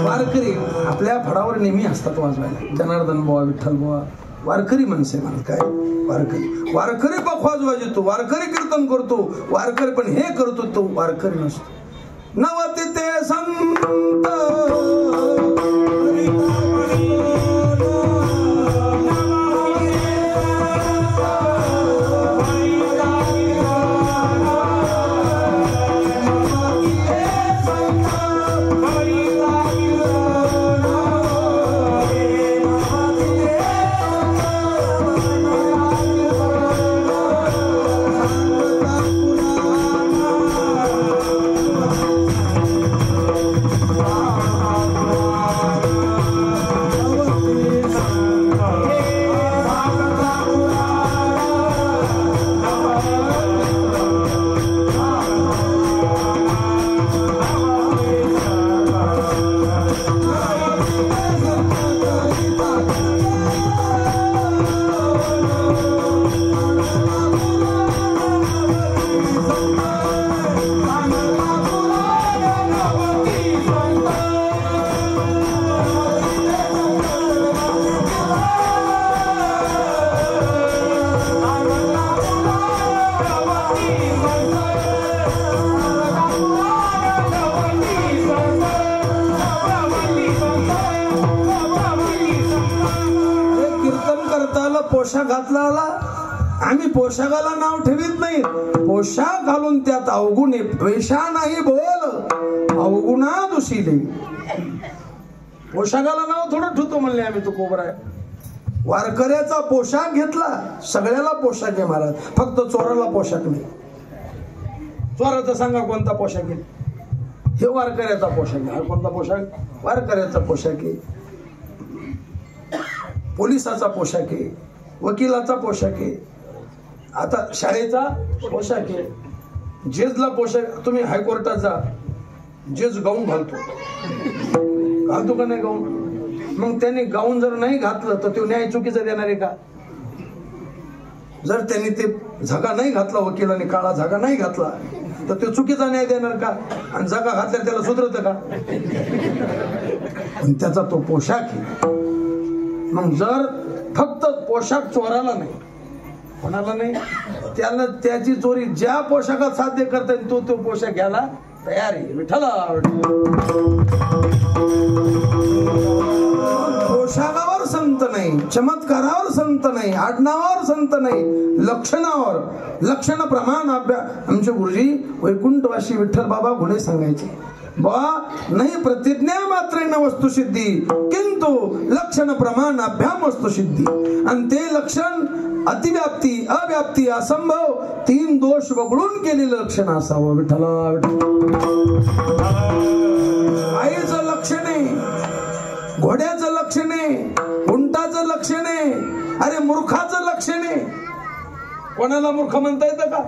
वारकरी आपल्या फडावर नेहमी असतात वाजवायला. जनार्दन बुवा, विठ्ठल बुवा वारकरी माणसे. म्हणत काय वारकरी, वारकरी पखवाज वाजवतो, वारकरी कीर्तन करतो, वारकरी पण हे करतो तो वारकरी नसतो. नवती ते संत पोशाख घातला आला. आम्ही पोशाखाला नाव ठेवीत नाही, पोशाख घालून त्यात अवगुणे. वेशा नाही बोल अवगुणा दुशीले. पोशाखाला नाव थोडं ठेवतो म्हणले आम्ही. तो कोबरा वारकऱ्याचा पोशाख घेतला. सगळ्याला पोशाख आहे महाराज, फक्त चोराला पोशाख नाही. चोराचा सांगा कोणता पोशाख आहे. हे वारकऱ्याचा पोशाख आहे. कोणता पोशाख? वारकऱ्याचा पोशाख आहे. पोलिसाचा पोशाख आहे, वकिलाचा पोशाख आहे, आता शाळेचा पोशाख आहे. जजला पोशाख. तुम्ही हायकोर्टात जा, जज गाऊन घालतो का नाही गाऊन? मग त्याने गाऊन जर नाही घातलं तर तो न्याय चुकीचा देणार आहे का? जर त्यांनी ते झगा नाही घातला, वकिलाने काळा झगा नाही घातला तर तो चुकीचा न्याय देणार का? आणि झगा घातल्या त्याला सुधरत का? त्याचा तो पोशाख आहे. मग जर फक्त पोशाख चोराला नाही, कोणाला नाही, त्याला त्याची चोरी ज्या पोशाखात साध्य करता येईल तो पोशाख घ्यायला तयार आहे. विठ्ठला पोशाखावर संत नाही, चमत्कारावर संत नाही, आडनावावर संत नाही, लक्षणावर. लक्षण प्रमाण अभ्यास. आमचे गुरुजी वैकुंठवासी विठ्ठल बाबा घोडे सांगायचे, बा नाही प्रतिज्ञा मात्रेण वस्तुसिद्धी किंतु लक्षण प्रमाण अभ्याम वस्तुसिद्धी. आणि ते लक्षण अतिव्याप्ती, अव्याप्ती, असंभव, तीन दोष वगळून केलेलं लक्षण असावं. विठ्ठला आईचं लक्षण आहे, घोड्याचं लक्षण आहे, उंटाचं लक्षण आहे, अरे मूर्खाचं लक्षण आहे. कोणाला मूर्ख म्हणता येतं का?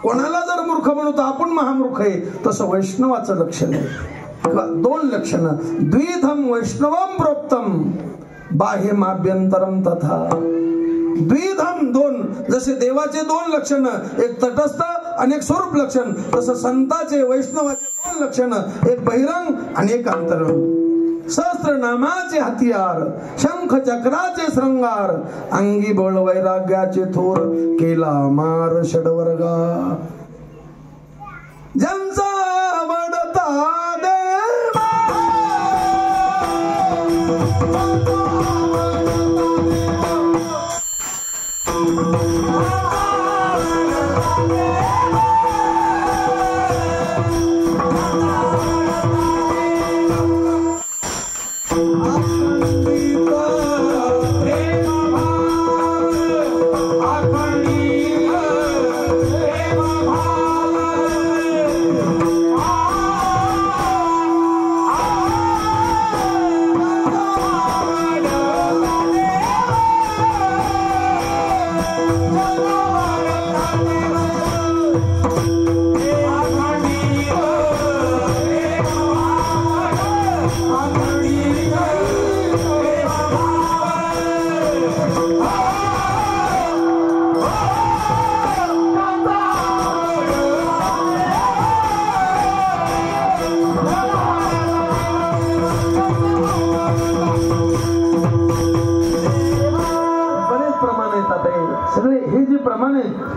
कोणाला जर मूर्ख म्हणतो आपण महामूर्ख आहे, तसं वैष्णवाचं लक्षण आहे. दोन लक्षण. द्विधम वैष्णवम प्रोक्तम. बाह्यमाभ्यंतरम तथा द्विधम, दोन. जसे देवाचे दोन लक्षण, एक तटस्थ आणि एक स्वरूप लक्षण, तसं संताचे वैष्णवाचे दोन लक्षण, एक बहिरंग आणि एक अंतरंग. सहस्त्रनामाचे हतियार, शंख चक्राचे श्रंगार, अंगी बळ वैराग्याचे थोर, केला मार षडवर्गा. ज्यांचा आवडता देवा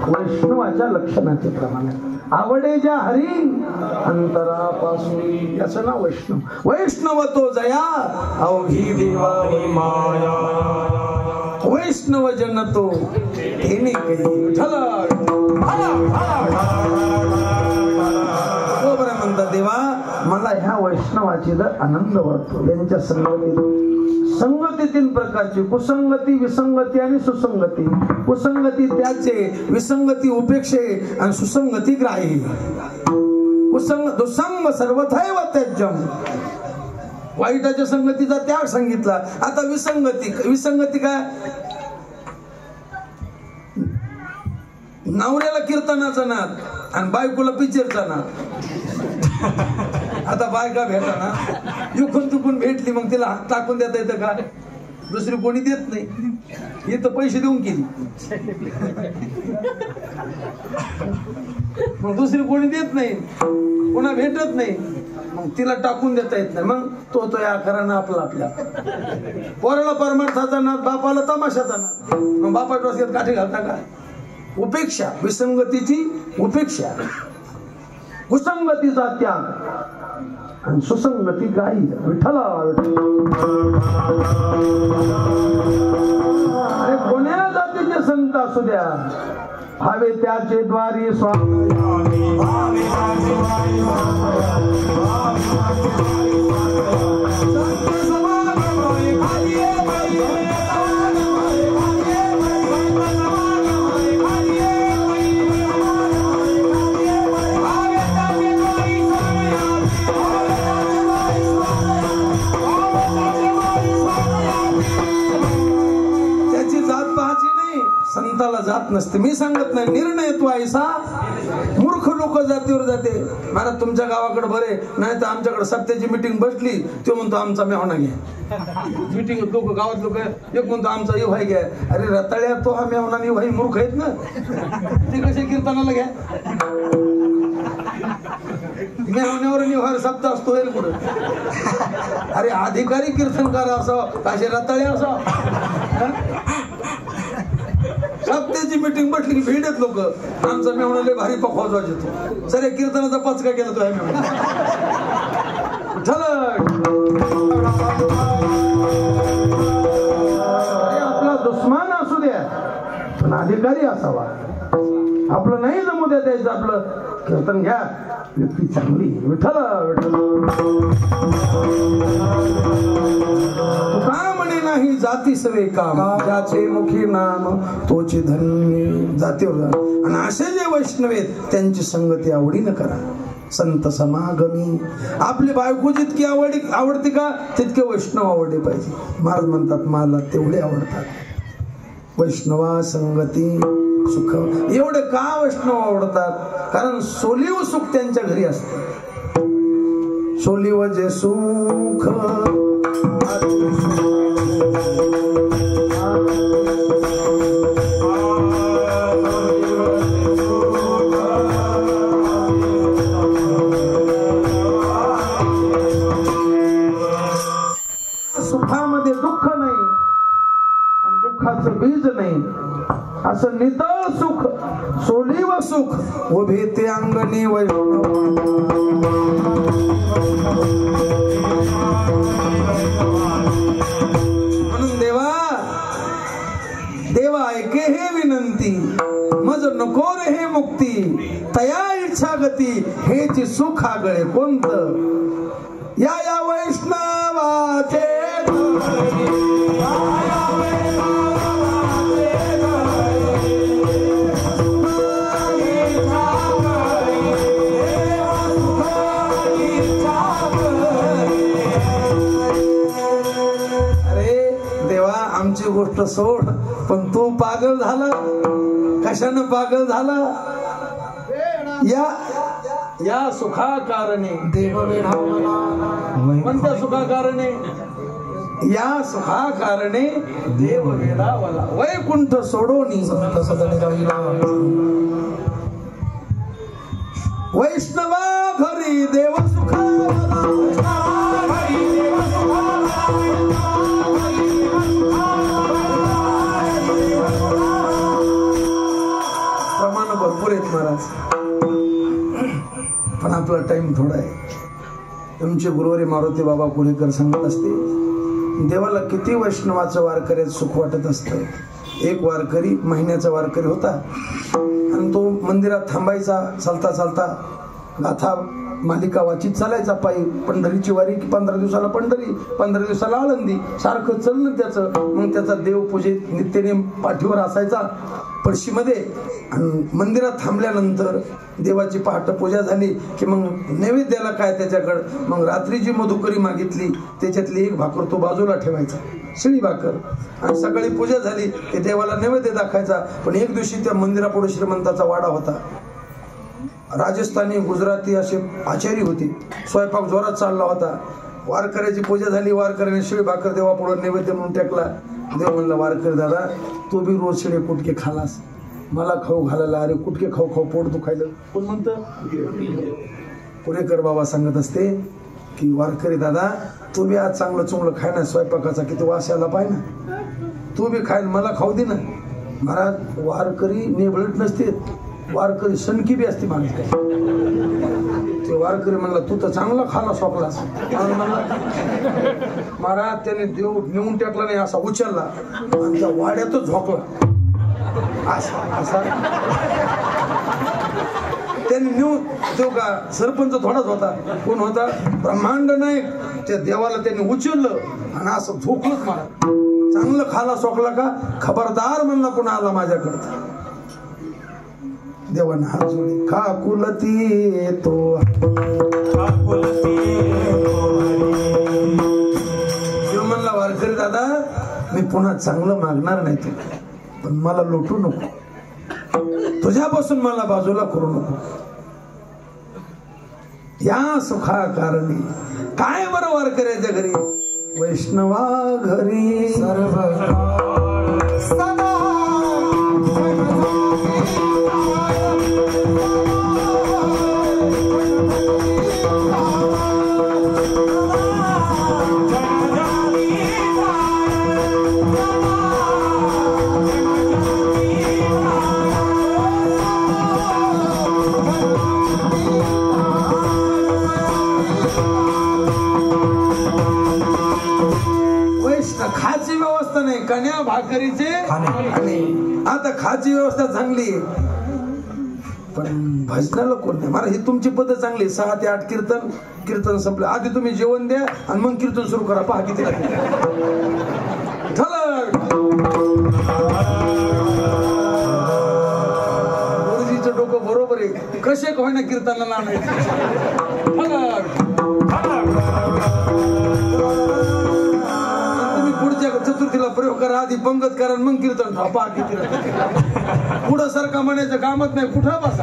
वैष्णवाच्या लक्षणाचे प्रमाण आहे. आवडे ज्या हरी अंतरापासून, याचं नाव वैष्णव. वैष्णव तो जया अवघी देवावरी माया, वैष्णव जन तो तेने कही ठलक. हो बरं म्हणतात देवा, मला ह्या वैष्णवाची आनंद वाटतो. यांच्या संगती तीन प्रकारची, कुसंगती, विसंगती आणि सुसंगती. कुसंगती त्याचे, विसंगती उपेक्षे आणि सुसंगती ग्राही. दुसंग सर्वथैव त्याज्यम, वाईटाच्या संगतीचा त्याग सांगितला. आता विसंगती, विसंगती काय? नवऱ्याला कीर्तनाचा नाद आणि बायकोला पिक्चरचा नाद. आता बायका भेटा ना, युकून तुकून भेटली, मग तिला टाकून देता येतं का? दुसरी कोणी देत नाही. हे तर पैसे देऊन केली, मग दुसरी कोणी देत नाही, कोणा भेटत नाही, मग तिला टाकून देता येत नाही. मग तो या करा आपला आपल्या. पोराला परमार्थाचा नाद, बापाला तमाशाचा नाद, मग बापा डोक्यात काठी घालता का? उपेक्षा, विसंगतीची उपेक्षा, कुसंगतीचा त्याग आणि सुसंगती गाई. विठ्ठला अरे कोण्या जातीचे संत असू द्या, भावे त्याचे द्वारी स्वामी. संताला जात नसते. मी सांगत नाही, निर्णय तो ऐसा. मूर्ख लोक जातीवर जाते. महाराज तुमच्या गावाकडे बरे, नाही तर आमच्याकडे सप्त्याची मिटिंग बसली, तो म्हणतो आमचा मेहना घ्या. मिटिंग लोक, गावात लोक, एक म्हणतो आमचा इव्हाई घ्या. अरे रताळ्या, तो हा मेहना इव्हाई मूर्ख आहेत ना, ते कसे कीर्तनाला घ्या? मेहण्यावर निव्हार सप्ताह असतो कुठं? अरे अधिकारी कीर्तनकार असावं, कसे रताळ्या असावं? सप्त्याची मिटिंग म्हटली की भेटत लोक, आमचा मेहणा लय भारी पकवाज येतो. सर कीर्तनाचा पचका केला तो आहे मेहणा. आपला दुश्मन असू द्या पण अधिकारी असावा. आपलं नाही जमू द्या द्यायचं, आपलं कीर्तन घ्या, व्यक्ती चांगली. विठ्ठल तुका म्हणे नाही जाती सवे काम, ज्याचे मुखी नाम तोचे धन्य. जातीवर आणि असे जे वैष्णव आहेत त्यांची संगती आवडीनं करा. संत समागमी. आपली बायको जितकी आवडते का तितके वैष्णव आवडले पाहिजे. महाराज म्हणतात मला तेवढे आवडतात. वैष्णवा संगती सुख. एवढे का वैष्णव आवडतात? कारण सोलीव सुख त्यांच्या घरी असते. सोलीव जे सुख सुखामध्ये दुःख नाही आणि दुःखाचं बीज नाही, असं नितळ सुख सोडीव सुख उभे ते अंगणी म्हणून देवा ऐके हे विनंती, मज नको रे हे मुक्ती, तया इच्छा गती हेची सुख आगळे कोणत, या वैष्णवाचे आमची गोष्ट सोड, पण तू पागल झाला. कशानं पागल झाला? या सुखा कारणे देव वेढावला. कोणत्या सुखा कारणे? या सुखा कारणे देव वेढावला. वैकुंठ सोडोनी वैष्णवा घरी देव सुखावला. भरपूर आहेत महाराज, पण आपला टाइम थोडा आहे. तुमचे गुरुवारी मारुती बाबा कुरेकर सांगत असते, देवाला किती वैष्णवाचं वारकऱ्यात सुख वाटत असतं. एक वारकरी महिन्याचा वारकरी होता आणि तो मंदिरात थांबायचा, चालता चालता गाथा मालिका वाचित चालायचा पायी. पंढरीची वारी की 15 दिवसाला पंढरी, 15 दिवसाला आळंदी, सारखं चलणं त्याचं. मग त्याचा देवपूजेत नित्यनेम पाठीवर असायचा पडशीमध्ये. आणि मंदिरात थांबल्यानंतर देवाची पहाटे पूजा झाली की मग नैवेद्याला काय त्याच्याकडं, मग रात्रीची मधुकरी मागितली, त्याच्यातली एक भाकर तो बाजूला ठेवायचा, शिळी भाकर. आणि सकाळी पूजा झाली की देवाला नैवेद्य दाखवायचा. पण एक दिवशी त्या मंदिरापुढे श्रीमंताचा वाडा होता. राजस्थानी गुजराती असे आचारी होते. स्वयंपाक जोरात चालला होता. वारकऱ्याची पूजा झाली, वारकऱ्याने शिळी भाकर देवापुढे नैवेद्य म्हणून टाकला. देव म्हणला, वारकरी दादा तू बी रोज शिळे कुटके खालास, मला खाऊ घालायला. अरे कुटके खाऊ खाऊ पोट दुखायलं. कोण म्हणतं? कुरेकर बाबा सांगत असते की वारकरी दादा तू बी आज चांगलं चुंगलं खाय ना, स्वयंपाकाचा किती वास यायला पाहिजे ना, तू बी खाय, मला खाऊ दे ना. महाराज वारकरी नेबळत नसते, वारकरी सणकी बी असते माणूस. ते वारकरी म्हणला तू तर चांगला खाला सोपलास. महाराज त्याने देव नेऊन टाकला नाही, असा उचलला आणि त्या वाड्यातच झोकला. असा त्यांनी नेऊन, तो का सरपंच थोडाच होता, कोण होता? ब्रह्मांड नायक. त्या देवाला त्यांनी उचललं आणि असं झोकलंच. मला चांगलं खाला सोकला का, खबरदार म्हणला पुन्हा आला माझ्याकडं. देवानं हात जोडले, काकुलती तो देव म्हणला, वारकरी दादा मी पुन्हा चांगलं मागणार नाही तुला, पण मला लोटू नको, तुझ्यापासून मला बाजूला करू नको. या सुखा कारणी काय बरं वारकऱ्याच्या घरी, वैष्णवा घरी सर्व खाची व्यवस्था नाही, कन्या भाकरीचे आणि आता खाची व्यवस्था चांगली, पण भजनाला कोण नाही. मला ही तुमची पद्धत चांगली, 6 ते 8 कीर्तन, कीर्तन संपलं आधी तुम्ही जेवण द्या आणि मग कीर्तन सुरू करा. पहा किती गुरुजीचं डोकं बरोबर आहे, कसे का होईना कीर्तनाला आणायचं. चतुर्थीला प्रयोग करा, आधी पंगत करा मग कीर्तन पहा किती. पुढं सारखा म्हणायचं कामच नाही, कुठं बसा.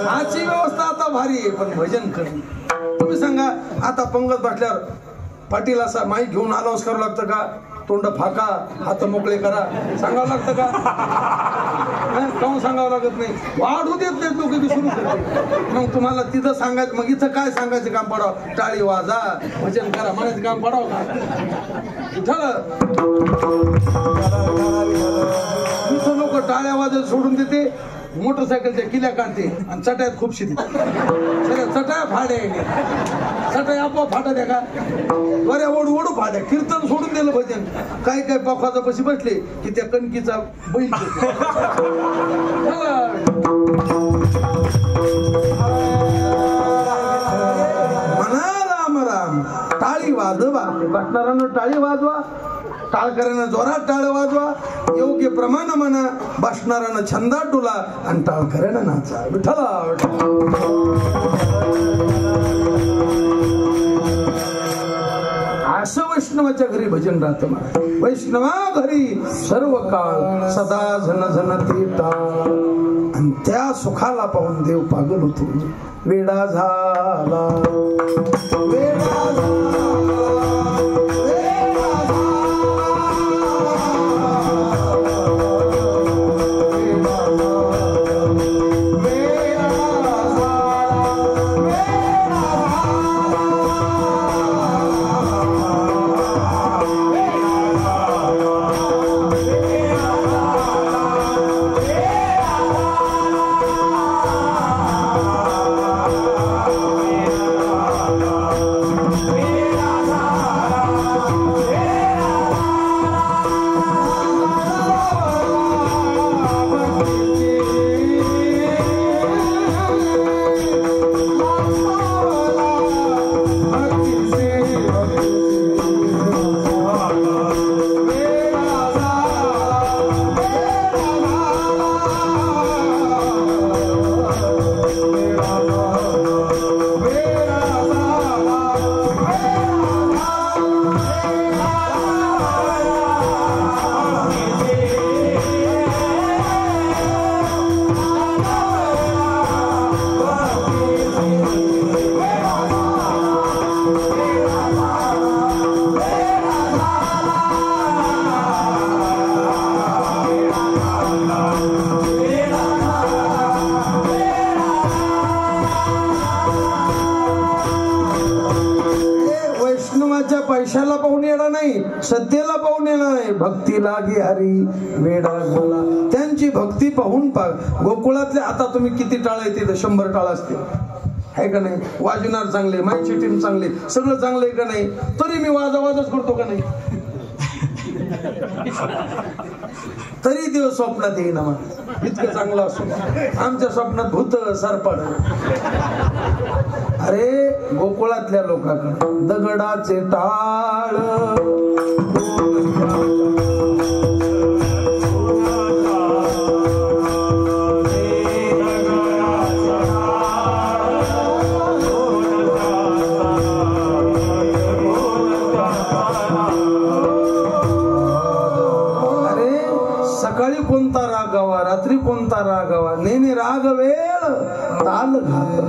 आजची व्यवस्था आता भारी आहे, पण भजन कमी. तुम्ही सांगा आता पंगत बसल्यावर पाटील असा माईक घेऊन अनाऊन्स करावं लागतं का? तोंड फाका, हात मोकळे करा, सांगावं लागतं का? काहून सांगावं लागत नाही? वाढू देत नाही लोक की सुरू करते. मग तुम्हाला तिथं सांगायचं, मग इथं काय सांगायचं काम पडावं? टाळी वाजा, भजन करा म्हणायचं काम पडावं का? इथं लोक टाळ्या वाजत सोडून देते, मोटरसायकलच्या किल्ल्या काढते आणि चटायात खूप शिते. चटाया फाड्या चटाया आपोआप फाटा द्या का? बऱ्या ओढू ओढू फाड्या. कीर्तन सोडून दिलं भजन. काय काय पखवाजा पशी बसले की त्या कणकीचा बैल म्हणा राम राम. टाळी वाजवा, बसणाऱ्यांना टाळी वाजवा, टाळकऱ्यांना जोरात टाळ वाजवा, योग्य प्रमाण म्हणा, बसणाऱ्यांना छंदात डुला आणि टाळकऱ्यांना नाचा. विठ्ठला असं वैष्णवाच्या घरी भजन राहतं. वैष्णवा घरी सर्व काळ सदा झन झनती टाळ. आणि त्या सुखाला पाहून देव पागल होतो. वेडा झाला, वेडा झाला. पैशाला पाहून येणार नाही, सत्तेला पाहून येणार नाही. भक्ती लागी हरी वेडा झाला. त्यांची भक्ती पाहून गोकुळातले आता तुम्ही किती टाळ येते? 100 टाळ असते, आहे का नाही? वाजवणार चांगले, माईची टीम चांगली, सगळं चांगलं आहे का नाही? तरी मी वाजच करतो का नाही? तरी देव स्वप्नात येईना. मग इतकं चांगलं असून आमच्या स्वप्नात भूत सरपड. अरे गोकुळातल्या लोकांकडे दगडाचे टाळ, सकाळी कोणता रागावा, रात्री कोणता रागावा, नेहमी राग वेळ ताल घात.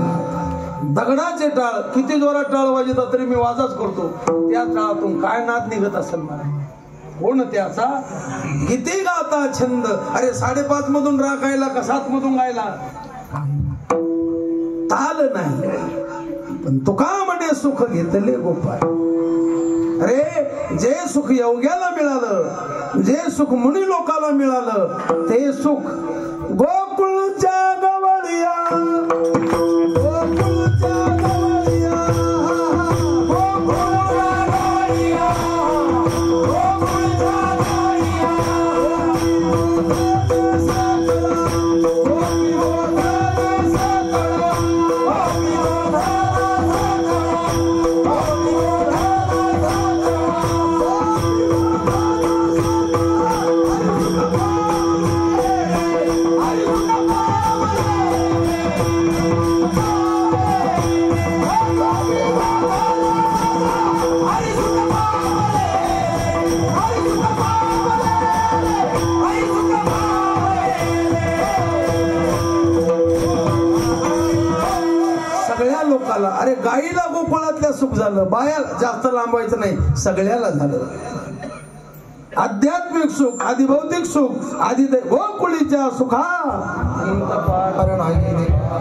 दगडाचे टाळ किती जोरात टाळ वाजतात तरी मी वाजच करतो. त्या टाळातून काय नाद निघत असेल मला? कोण त्याचा किती गाता छंद. अरे 5:30 मधून राग गायला का 7 मधून गायला? ताल नाही. पण तुका म्हणे सुख घेतले गोपाळ. अरे जे सुख योग्याला मिळालं, जे सुख मुनी लोकाला मिळालं, ते सुख गोकुळच्या गवळिया, गोकुळच्या गवळिया, गोकुळच्या गवळिया, गोकुळच्या गवळिया, अरे गाईला गोकुळ सुख झालं, बायाला जास्त लांबवायचं नाही, सगळ्याला झालं. आध्यात्मिक सुख, आधी भौतिक सुख, आधी गोकुळीच्या सुखा.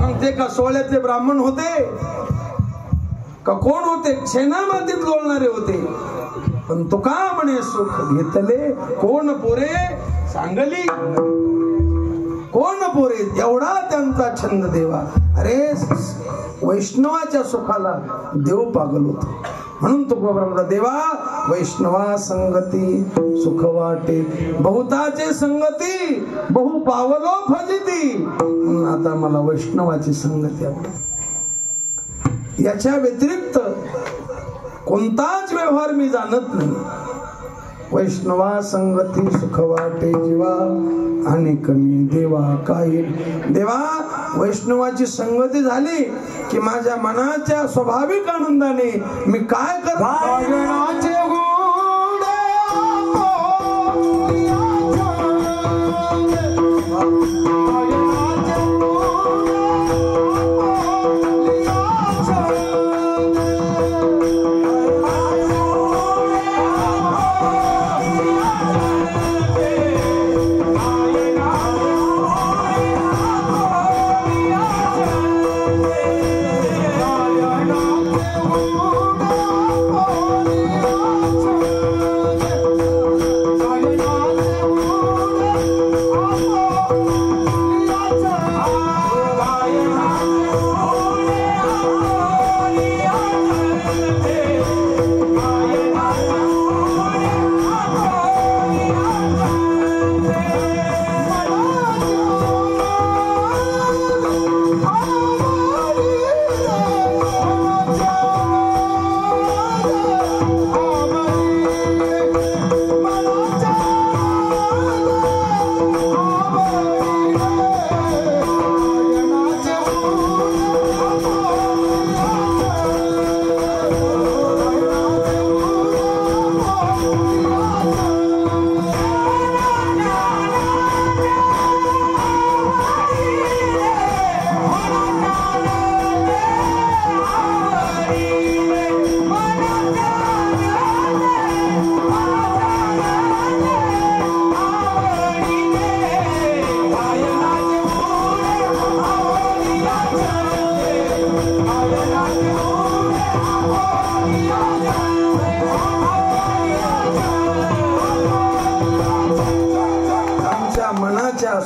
मग ते का सोहळ्यातले ब्राह्मण होते का कोण होते? शेणामातीत लोळणारे होते. पण तुका म्हणे सुख घेतले कोण पोरे सांगली, कोण पोरे, एवढा त्यांचा छंद देवा. अरे वैष्णवाच्या सुखाला देव पागल होतो. म्हणून तुकोबा देवा वैष्णवा संगती सुख वाटे, बहुताचे संगती बहु पावलो फजिती. आता मला वैष्णवाची संगती आवडते. याच्या व्यतिरिक्त कोणताच व्यवहार मी जाणत नाही. वैष्णवा संगती सुख वाटे जीवा आणि कमी देवा काही. देवा वैष्णवाची संगती झाली की माझ्या मनाच्या स्वाभाविक आनंदाने मी काय करतो?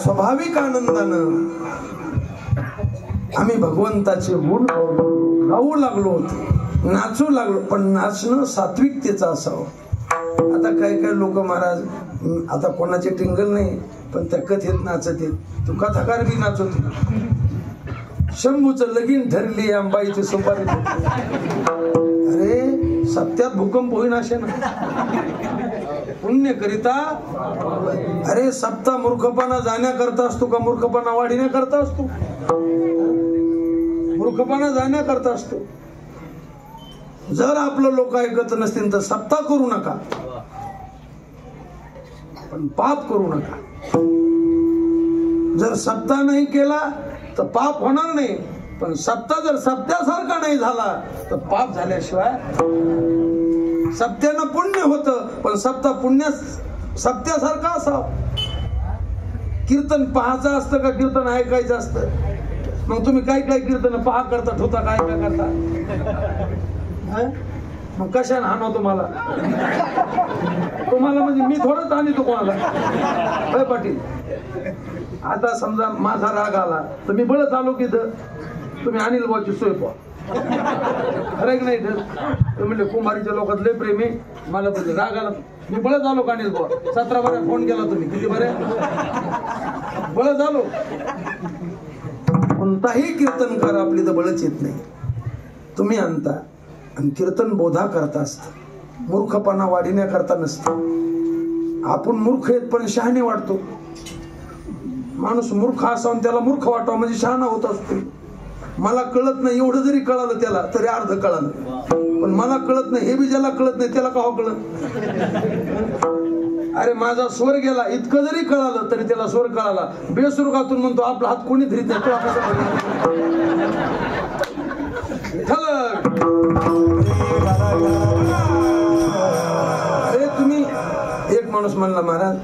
स्वाभाविक आनंदानं आम्ही भगवंताचे गुण गाऊ लागलो होतो, नाचू लागलो. पण नाचणं सात्विकतेचं असावं. आता काय काय लोक महाराज, आता कोणाचे टिंगल नाही पण त्या कथेत नाचत येत. तुका थकार बी नाचत. शंभूचं लगीन ठरली अंबाईची सुपारी. अरे सत्यात भूकंप होईन असे ना पुण्य करिता. अरे सप्ता मूर्खपणा जाण्याकरता असतो का मूर्खपणा वाढीण्याकरता असतो? मूर्खपणा जाण्याकरता असतो. जर आपलं लोक ऐकत नसतील तर सप्ता करू नका, पण पाप करू नका. जर सप्ता नाही केला तर पाप होणार नाही, पण सप्ता जर सप्त्यासारखा नाही झाला तर पाप झाल्याशिवाय. सप्त्यानं पुण्य होतं, पण सप्ता पुण्य सप्त्यासारखा असावं. कीर्तन पाहायचं असतं का कीर्तन ऐकायचं असतं? मग तुम्ही काय काय कीर्तन पहा करता ठेवता, काय काय करता? मग कशाने हाणव तुम्हाला? तुम्हाला म्हणजे मी थोडंच आणतो कोणाला? पाटील आता समजा माझा राग आला तर मी बळच आलो की तुम्ही अनिल भाऊची सोय पहा. खरं की नाही? म्हणले कुमारीच्या लोकात लय प्रेम आहे, मला बोलले राग आला मी बळच आलो का अनिल भाऊ? 17 बऱ्या फोन केला तुम्ही, किती बरे बळच आलो. कोणताही कीर्तनकार आपली तर बळच येत नाही, तुम्ही आणता. आणि कीर्तन बोधा करता असत, मूर्खपणा वाढीण्याकरता नसतं. आपण मूर्ख आहेत पण शहाणे वाटतो. माणूस मूर्ख असावं त्याला मूर्ख वाटावं म्हणजे शहाणा होत असतो. मला कळत नाही एवढं जरी कळालं त्याला तरी अर्ध कळालं, पण मला कळत नाही हे बी ज्याला कळत नाही त्याला का कळत? अरे माझा स्वर गेला इतकं जरी कळालं तरी त्याला स्वर कळाला. बेसुरगातून म्हणतो आपला हात कोणी धरीत नाही, तो अरे तुम्ही एक माणूस म्हणला महाराज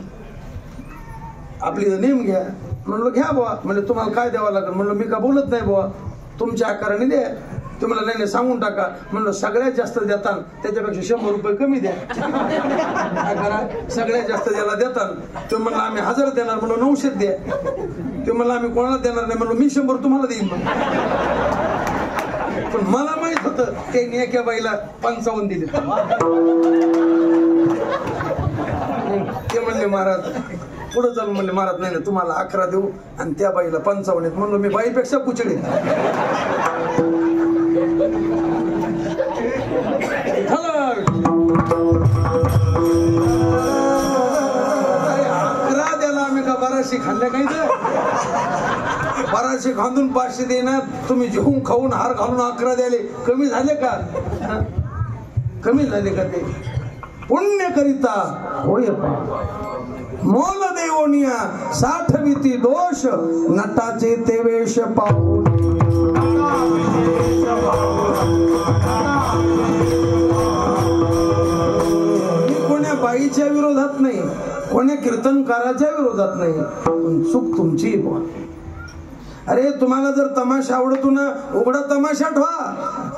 आपली नेम घ्या. म्हणलं घ्या बुवा. म्हणजे तुम्हाला काय द्यावं लागेल. म्हणलं मी का बोलत नाही बुवा, तुमच्या आकाराने द्या. तुम्हाला नाही सांगून टाका. म्हणलं सगळ्यात जास्त देताल त्याच्यापेक्षा 100 रुपये कमी द्या. काय करा, सगळ्यात जास्त ज्याला देताल तो म्हणला आम्ही 1000 देणार. म्हणलं 900 द्या. ते म्हणलं आम्ही कोणाला देणार नाही. म्हणलं मी 100 तुम्हाला देईन. पण मला माहित होतं त्यांनी एका बाईला 55 दिले. ते म्हणले महाराज पुढे चालू. म्हणले महाराज नाही ना तुम्हाला 11 देऊ आणि त्या बाईला 55 आहेत. म्हणलं मी बाईपेक्षा कुचडे. 11 द्याला आम्ही का 1200 खाल्ल्या काही तर 1200 खांदून 500 देणार. तुम्ही जेवून खाऊन हार घालून 11 द्याले. कमी झाले का? कमी झाले का? ते पुण्य करिता होय मोल देवोनिया 60 दोष नटाचे ते वेश पाहून. मी कोण्या बाईच्या विरोधात नाही, कोण्या कीर्तनकाराच्या विरोधात नाही, पण चूक तुमची. अरे तुम्हाला जर तमाशा आवडतो ना उघडा तमाशा ठेवा,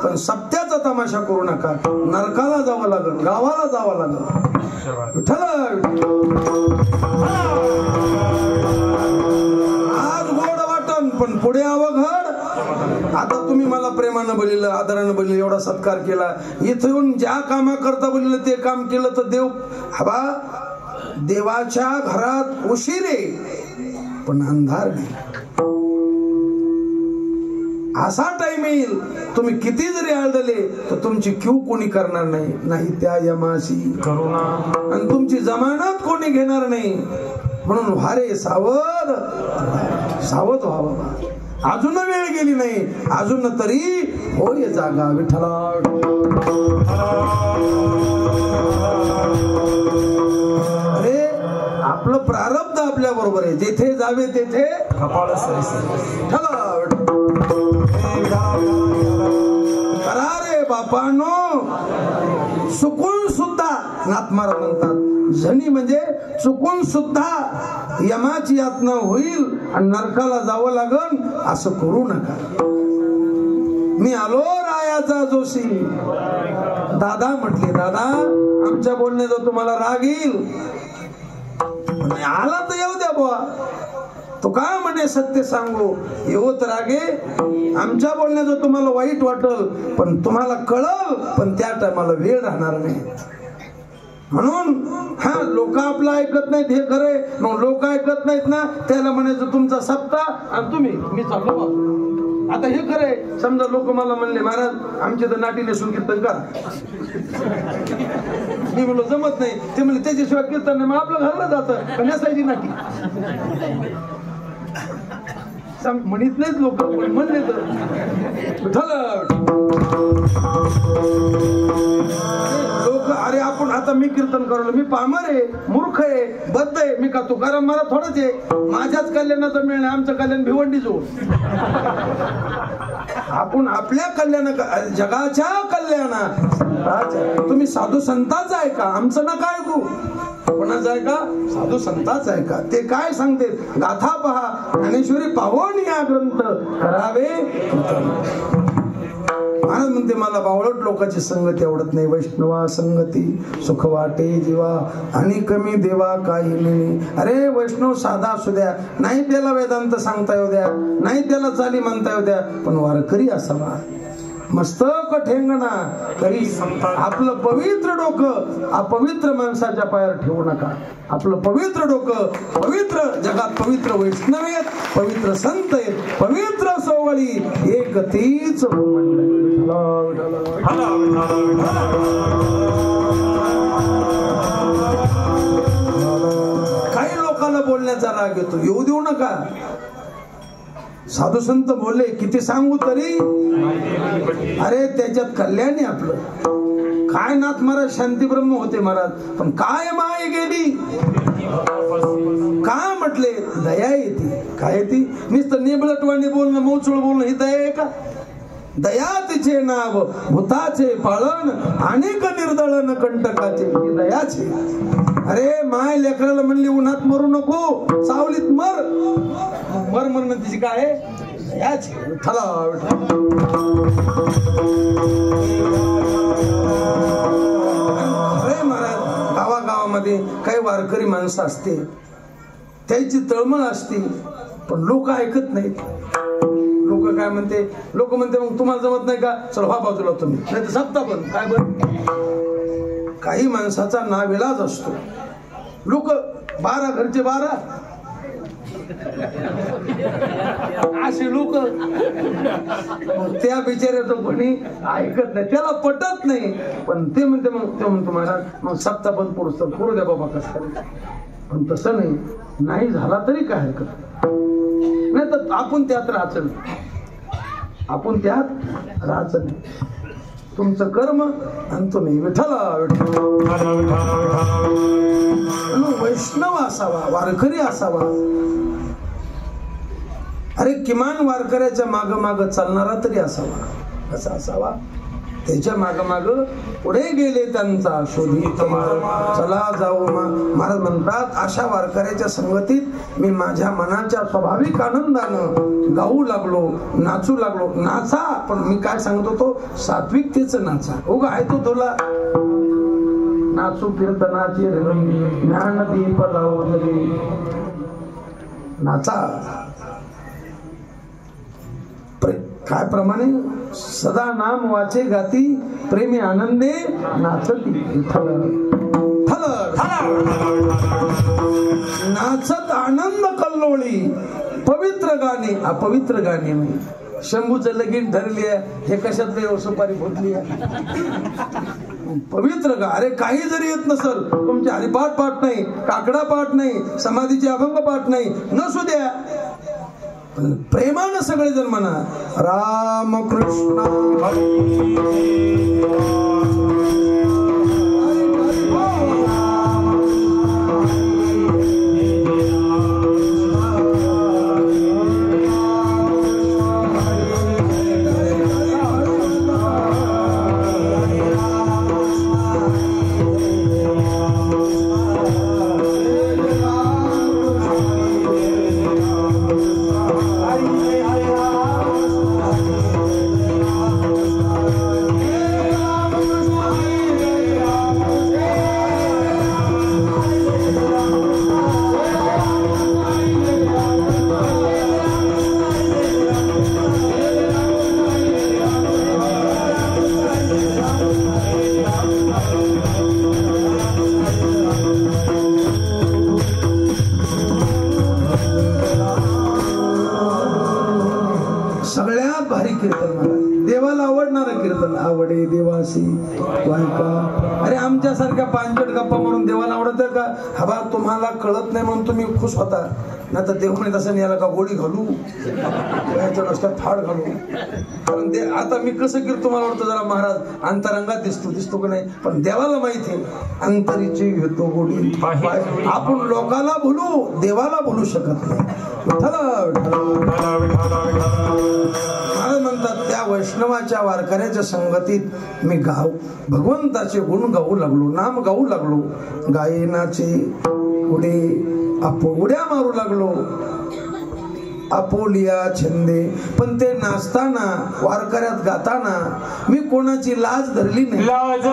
पण सत्याचा तमाशा करू नका. नरकाला जावं लागल, गावाला जावं लागल. आज गोड वाटण पण पुढे अवघड. आता तुम्ही मला प्रेमानं बोलिलं, आदरानं बोलिलं, एवढा सत्कार केला. इथं येऊन ज्या कामा करता बोलिलं ते काम केलं तर देव हवा. देवाच्या घरात उशिरे पण अंधार नाही. असा टाइम येईल तुम्ही किती जरी आळदले तर तुमची क्यू कोणी करणार नाही. नाही त्या यमाशी करुणा आणि तुमची जमानत कोणी घेणार नाही. म्हणून व्हारे सावध, सावध व्हावं. अजून वेळ गेली नाही, अजून तरी होय जागा. विठ्ठला अरे आपलं प्रारब्ध आपल्या बरोबर आहे. जेथे जावे तेथे कपाळ ठला. करा रे बापानो. चुकून सुद्धा नाथ महाराज म्हणतात झणी म्हणजे चुकून सुद्धा यमाची यातना होईल आणि नरकाला जावं लागल असं करू नका. मी आलो रायाचा जोशी. दादा म्हटले दादा आमच्या बोलण्याचा तुम्हाला राग येईल, आला तर येऊ द्या बुवा. तो काय म्हणे सत्य सांगू येवत रागे. आमच्या बोलण्याचं तुम्हाला वाईट वाटल पण तुम्हाला कळल, पण त्या टायमाला वेळ राहणार नाही. म्हणून हा लोक आपलं ऐकत नाहीत हे खरे. मग लोक ऐकत नाहीत ना त्याला म्हणायचं तुमचा सप्ताह आणि तुम्ही मी चाललो. आता हे खरे समजा लोक मला म्हणले महाराज आमच्या तर नाटी नेसून कीर्तन करा. मी म्हणलो जमत नाही. ते म्हणले त्याच्याशिवाय कीर्तन नाही. मग आपलं घरला जातं पण नेसायची नाटी म्हणत नाहीत लोक, पण म्हणले तर लोक. अरे आपण आता मी कीर्तन करलो, मी पामर आहे, मूर्ख आहे, बद्ध आहे. मी का तुकाराम मला थोडंच आहे. माझ्याच कल्याणाचं मिळणं आमचं कल्याण भिवंडी जो. आपण आपल्या कल्याण जगाच्या कल्याणा. तुम्ही साधू संतांचं आहे का? आमचं ना काय ऐकू. कोणाचं आहे का? साधू संतांचं आहे का? ते काय सांगते गाथा पहा. ज्ञानेश्वरी पाहोन या ग्रंथ करावे. महाराज म्हणते मला बावळट लोकांची संगती आवडत नाही. वैष्णवा संगती सुख वाटे जीवा आणि कमी देवा काही नाही. अरे वैष्णव साधा असू द्या, नाही त्याला वेदांत सांगता येऊ द्या, नाही त्याला चाली म्हणता येऊ द्या, पण वारकरी असावा. मस्तक ठेंगणा तरी आपलं पवित्र डोकं अपवित्र माणसाच्या पायावर ठेवू नका. आपलं पवित्र डोकं पवित्र जगात पवित्र वैष्णव आहेत, पवित्र संत आहेत, पवित्र सोवळी एक तीच. काही लोकांना बोलण्याचा राग येतो, येऊ देऊ नका. साधू संत बोलले किती सांगू तरी अरे त्याच्यात कल्याण आहे आपलं. काय नाथ महाराज शांती ब्रह्म होते महाराज, पण काय माय गेली. काय म्हटले दया येते. काय येते नुसतं नेबलटवाणी बोलणं मौचूळ बोलणं ही दया आहे का? दया तिचे नाव भूताचे पाळण अनेक निर्दळन कंटकाचे ही दयाचे. अरे माय लेकराला म्हणली उन्हात मरू नको सावलीत मर मर म्हणणं तिची काय आहे दयाचे. अरे महाराज गावागावामध्ये काही वारकरी माणसं असते त्याची तळमळ असते पण लोक ऐकत नाहीत. लोक काय म्हणते लोक म्हणते मग तुम्हाला जमत नाही का चल व्हा बाजूला तुम्ही नाही तर सप्ता पण काय बरं. काही माणसाचा नाविलाज असतो. लोक 12 घरचे 12 असे लोक त्या बिचाऱ्याचं कोणी ऐकत नाही त्याला पटत नाही पण ते म्हणते म्हणतो महाराज मग सप्ता पण पुढचं करू द्या बाबा कसं. पण तसं नाही झाला तरी काय हरकत नाही तर आपण त्यात राहायचं नाही. आपण त्यात राहायचं नाही. तुमचं कर्म आणि तुम्ही विठ्ठला वैष्णव असावा वारकरी असावा. अरे किमान वारकऱ्याच्या माग माग चालणारा तरी असावा. कसा असावा त्याच्या माग माग पुढे गेले त्यांचा शोधित चला जाऊ. महाराज म्हणतात अशा वारकऱ्याच्या संगतीत मी माझ्या मनाच्या स्वाभाविक आनंदानं गाऊ लागलो नाचू लागलो. नाचा पण मी काय सांगत होतो सात्विकतेचं नाचा. उगा आहे तो तुला नाचू कीर्तनाची ज्ञान दीप लावले नाचा. काय प्रमाणे सदा नाम वाचे गाती प्रेमी आनंदे नाचती नाचत आनंद कल्लोळी पवित्र गाणे अपवित्र गाणे नाही. शंभूचं लगीन ठरली आहे हे कशात सुपारी फुटली आहे पवित्र गा. अरे काही जरी येत नसल तुमचे हरिपाठ पाठ नाही काकडा पाठ नाही समाधीचे अभंग पाठ नाही नसू द्या पण प्रेमानं सगळेजण म्हणा राम कृष्ण देवाला आवडणारं कीर्तन आवडे देवासी वायका. अरे आमच्यासारख्या पांचट गप्पा म्हणून देवाला आवडत का. हवा तुम्हाला कळत नाही म्हणून तुम्ही खुश होता नाही तर देव म्हणे तसं याला का गोळी घालू रस्त्यात फाड घालू. कारण आता मी कसं कीर्तन तुम्हाला आवडतं जरा महाराज अंतरंगात दिसतो का नाही पण देवाला माहिती आहे अंतरीची घेतो गोडी. आपण लोकाला बोलू देवाला बोलू शकत नाही. महाराज म्हणतात त्या वैष्णवाच्या वारकऱ्याच्या संगतीत मी भगवंताचे गुण गाऊ लागलो नाम गाऊ लागलो. गायनाचे उड्या मारू लागलो आपोलिया छंदे. पण ते नाचताना वारकऱ्यात गाताना मी कोणाची लाज धरली नाही. लाज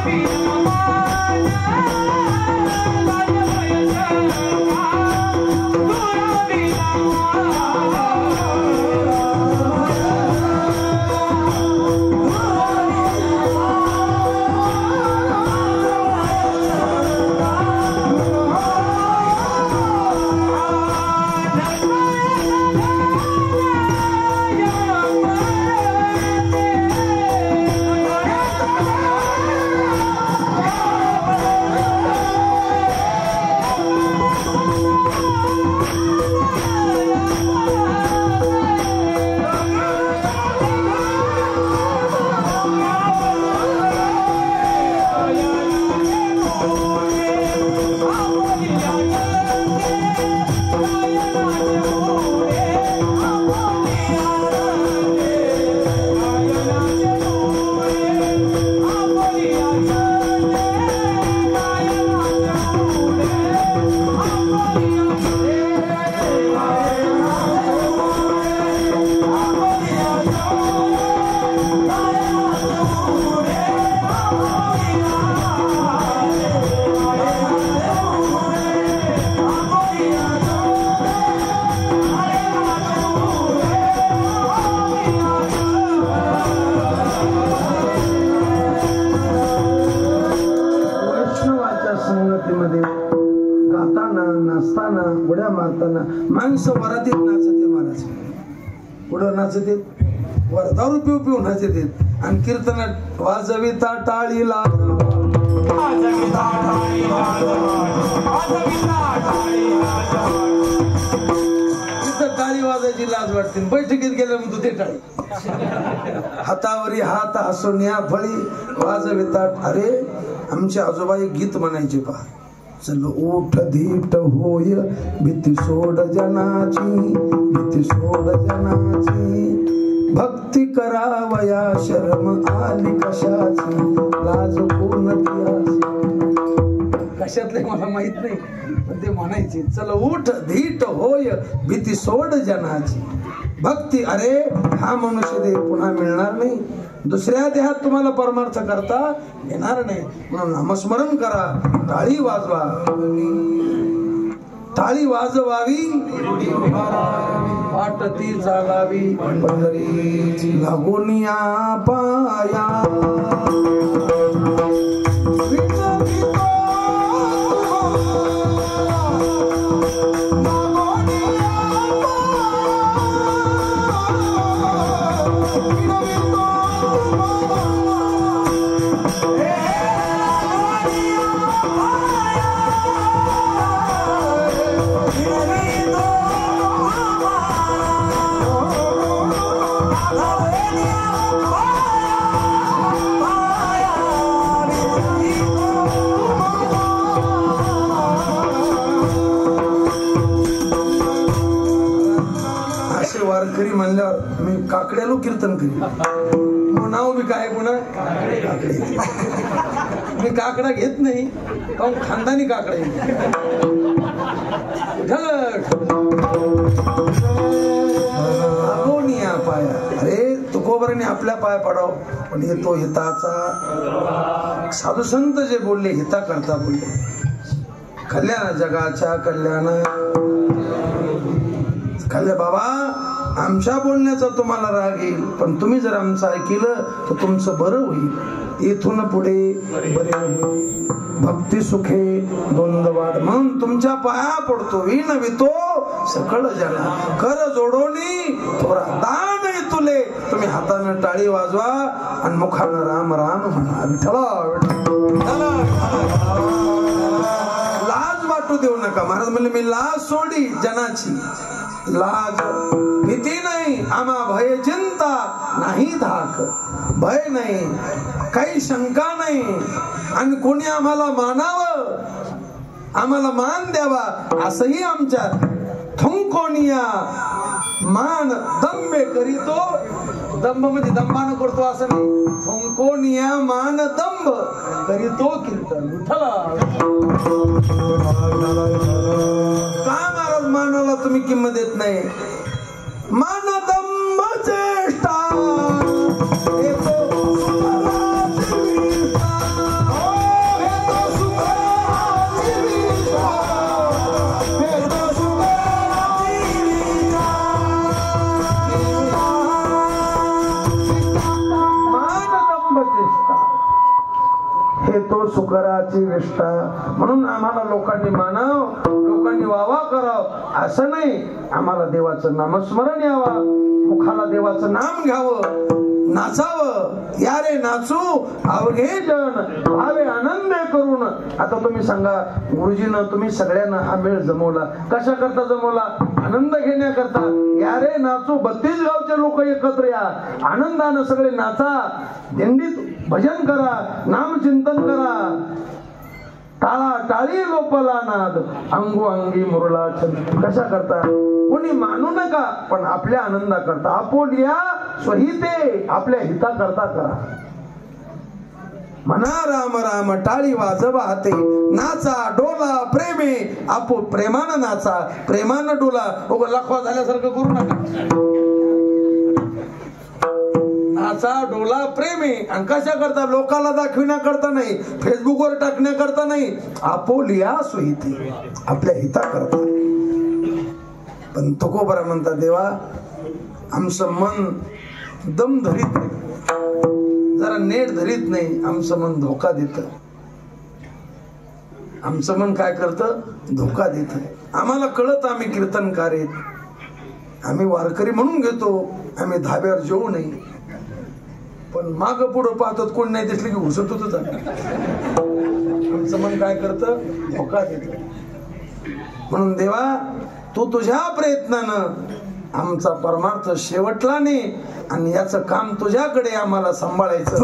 Happy माणसं वरातीत नाचते महाराज, पुढं नाचते वर दारू पिऊ पिऊ नाचते आणि कीर्तनात वाजविता टाळी लाज टाळी वाजायची लाज वाटते, बैठकीत गेल्यानंतर ते टाळी हातावरी हात हसवण्या फळी वाजविता. अरे आमचे आजोबा एक गीत म्हणायचे पहा, चल उठ धीट होय भीती सोड जनाची, भीती सोड जनाची, भक्ती करावया शरम आली कशाची, लाज कोणती कशातले मला माहित नाही, पण ते म्हणायचे चल उठ धीट होय भीती सोड जनाची, भक्ती. अरे हा मनुष्य देह पुन्हा मिळणार नाही, दुसऱ्या देहात तुम्हाला परमार्थ करता येणार नाही, म्हणून नामस्मरण करा, टाळी वाजवा, टाळी वाजवावी, वाटती चालावी पंढरीची लागोनिया पाया. वारकरी म्हणल्यावर मी काकड्यालो कीर्तन करी, नाव मी काय पुन्हा काकडे, मी काकडा घेत नाही कारण खानदानी काकडा पाया. अरे तुकोबराने आपल्या पाया पडाव, पण येतो हिताचा. साधू संत जे बोलले हिता करता बोलले, कल्याण जगाच्या कल्याण. कल्याण बाबा आमच्या बोलण्याचा तुम्हाला राग येईल, पण तुम्ही जर आमचं ऐकलं तर तुमचं बरं होईल, इथून पुढे बरे होईल. भक्ती सुखे द्वंद्वाड म्हणून तुमच्या पाया पडतो, विनवितो सकळ जना, कर जोडोनी थोडा दान तुले. तुम्ही हाताने टाळी वाजवा आणि मुखानं राम राम म्हणा, विठ्ठला. लाज वाटू देऊ नका. महाराज म्हणले मी लाज सोडी जनाची, लाज भीती नाही, आम्हा भय चिंता नाही, धाक भय नाही, काही शंका नाही, आणि कोणी आम्हाला मानावं, आम्हाला मान द्यावा असंही आमच्या थुंकोनिया मान दंबे करीतो. दंभ म्हणजे दंभानं करतो असं नाही, थुंकोनिया मान दंभ करीतो कीर्तन. विठ्ठला का महाराज मानाला तुम्ही किंमत देत नाही? मान दंभ चेष्टा तो सुकराची विष्ठा. म्हणून आम्हाला लोकांनी मानाव, लोकांनी वावा कराव असं नाही. आम्हाला देवाचं नामस्मरण यावा, मुखाला देवाचं नाम घ्यावं, नाचावं. या रे नाचू अवघे जन भावे आनंदे करून. आता तुम्ही सांगा, गुरुजीनं तुम्ही सगळ्यांना हा मेळ जमवला, कशा करता जमवला? आनंद घेण्याकरता. या रे नाचू, 32 गावचे लोक एकत्र या, आनंदानं सगळे नाचा, दिंडीत भजन करा, नामचिंतन करा. टाळा टाळी लोपला नाद, अंगो अंगी मुरला छंद. कशा करता? कोणी मानू नका, पण आपल्या आनंदा करता. आपोलिया स्वहिते, आपल्या हिता करता करा. म्हणा राम राम टाळी वाजवा हाते, नाचा डोला प्रेमे, आपो प्रेमानं नाचा, प्रेमानं डोला. उगा लखवा झाल्यासारखं करू नका. नाचा डोला प्रेमे. आणि कशा करता? लोकाला दाखविण्याकरता नाही, फेसबुकवर टाकण्याकरता नाही. आपोलिया स्वहिते, आपल्या हिता करता. पण तुकोबरा म्हणता, देवा आमचं मन दम धरीत नाही, जरा नेट धरीत नाही. आमचं मन धोका देत. आमचं मन काय करतं? धोका देत. आम्हाला कळत आम्ही कीर्तनकार आहेत, आम्ही वारकरी म्हणून घेतो, आम्ही धाब्यावर जेवू नये. पण माग पुढं पाहतात, कोण नाही दिसले की घुसत होत. आमचं मन काय करतं? धोका देत. म्हणून देवा तू तुझ्या प्रयत्नानं आमचा परमार्थ शेवटला नाही, आणि याचं काम तुझ्याकडे आम्हाला सांभाळायचं.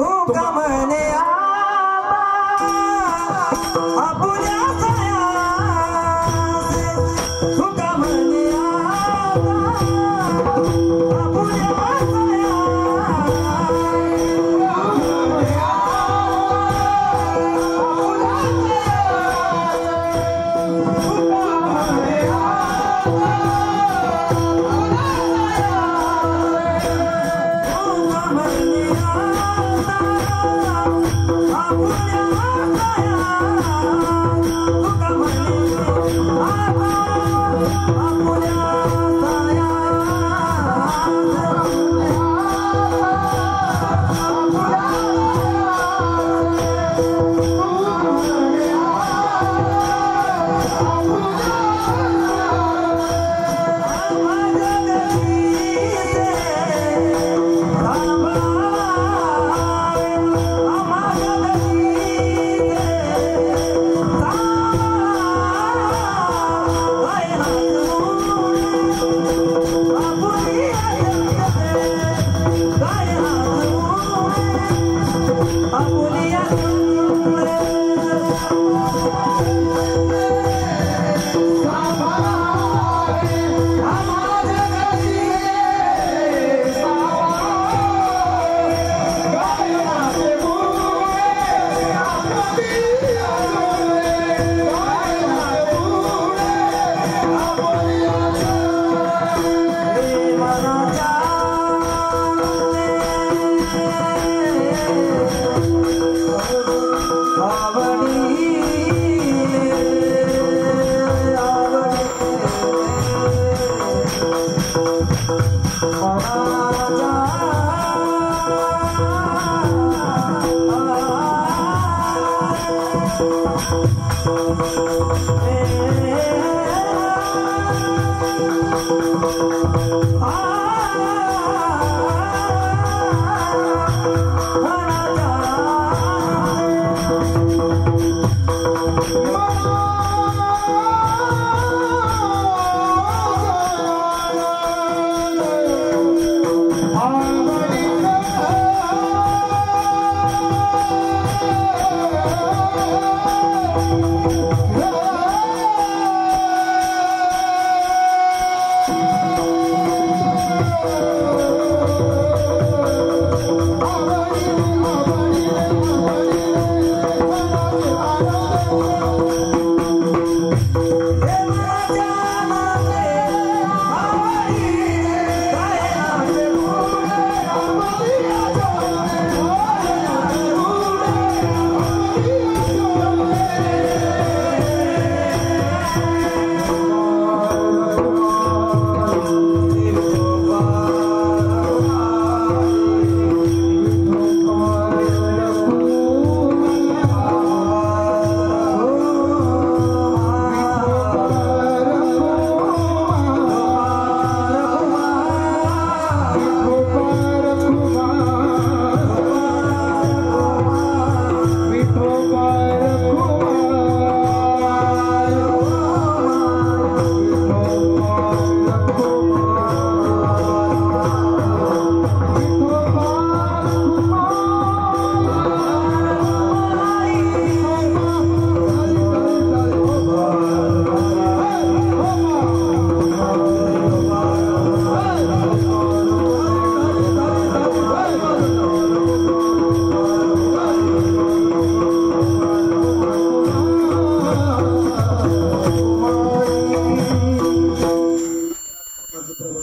सद्गुरु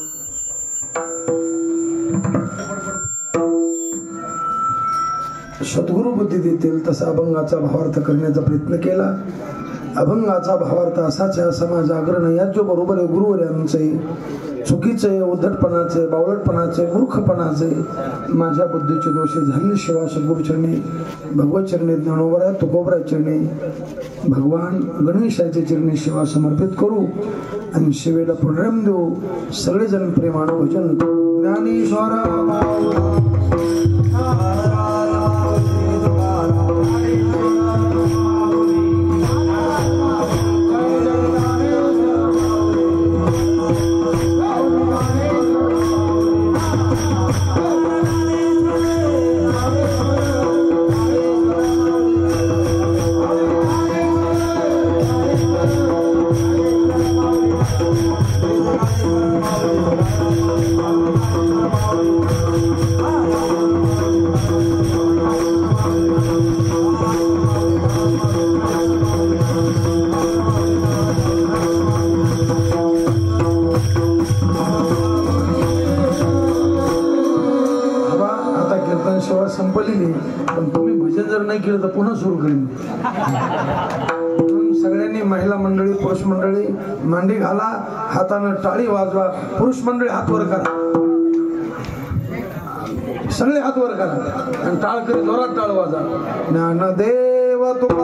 बुद्धी देतील तसा अभंगाचा भावार्थ करण्याचा प्रयत्न केला. अभंगाचा भावार्थ असाच आहे, समाज जागरण यात जो बरोबर आहे गुरुवर्यांचे चुकीचे, उद्धटपणाचे, बावळटपणाचे, मूर्खपणाचे माझ्या बुद्धीचे दोषे झाले शिवा सद्गुरुचरणी, भगवत चरणी, ज्ञानोबराय तुकोबराय चरणी, भगवान गणेशाच्या चरणी सेवा समर्पित करू आणि शिवेला पुनरम देऊ. सगळेजण प्रेमानं भजन ज्ञानेश्वर संपलेली. पण तुम्ही भजन जर नाही केलं तर पुन्हा सुरू करेन. सगळ्यांनी महिला मंडळी, पुरुष मंडळी मांडी घाला, हातानं टाळी वाजवा. पुरुष मंडळी हात वर करा, सगळे हात वर करा आणि टाळ करी जोरात टाळ वाजवा. ज्ञानदेव तुका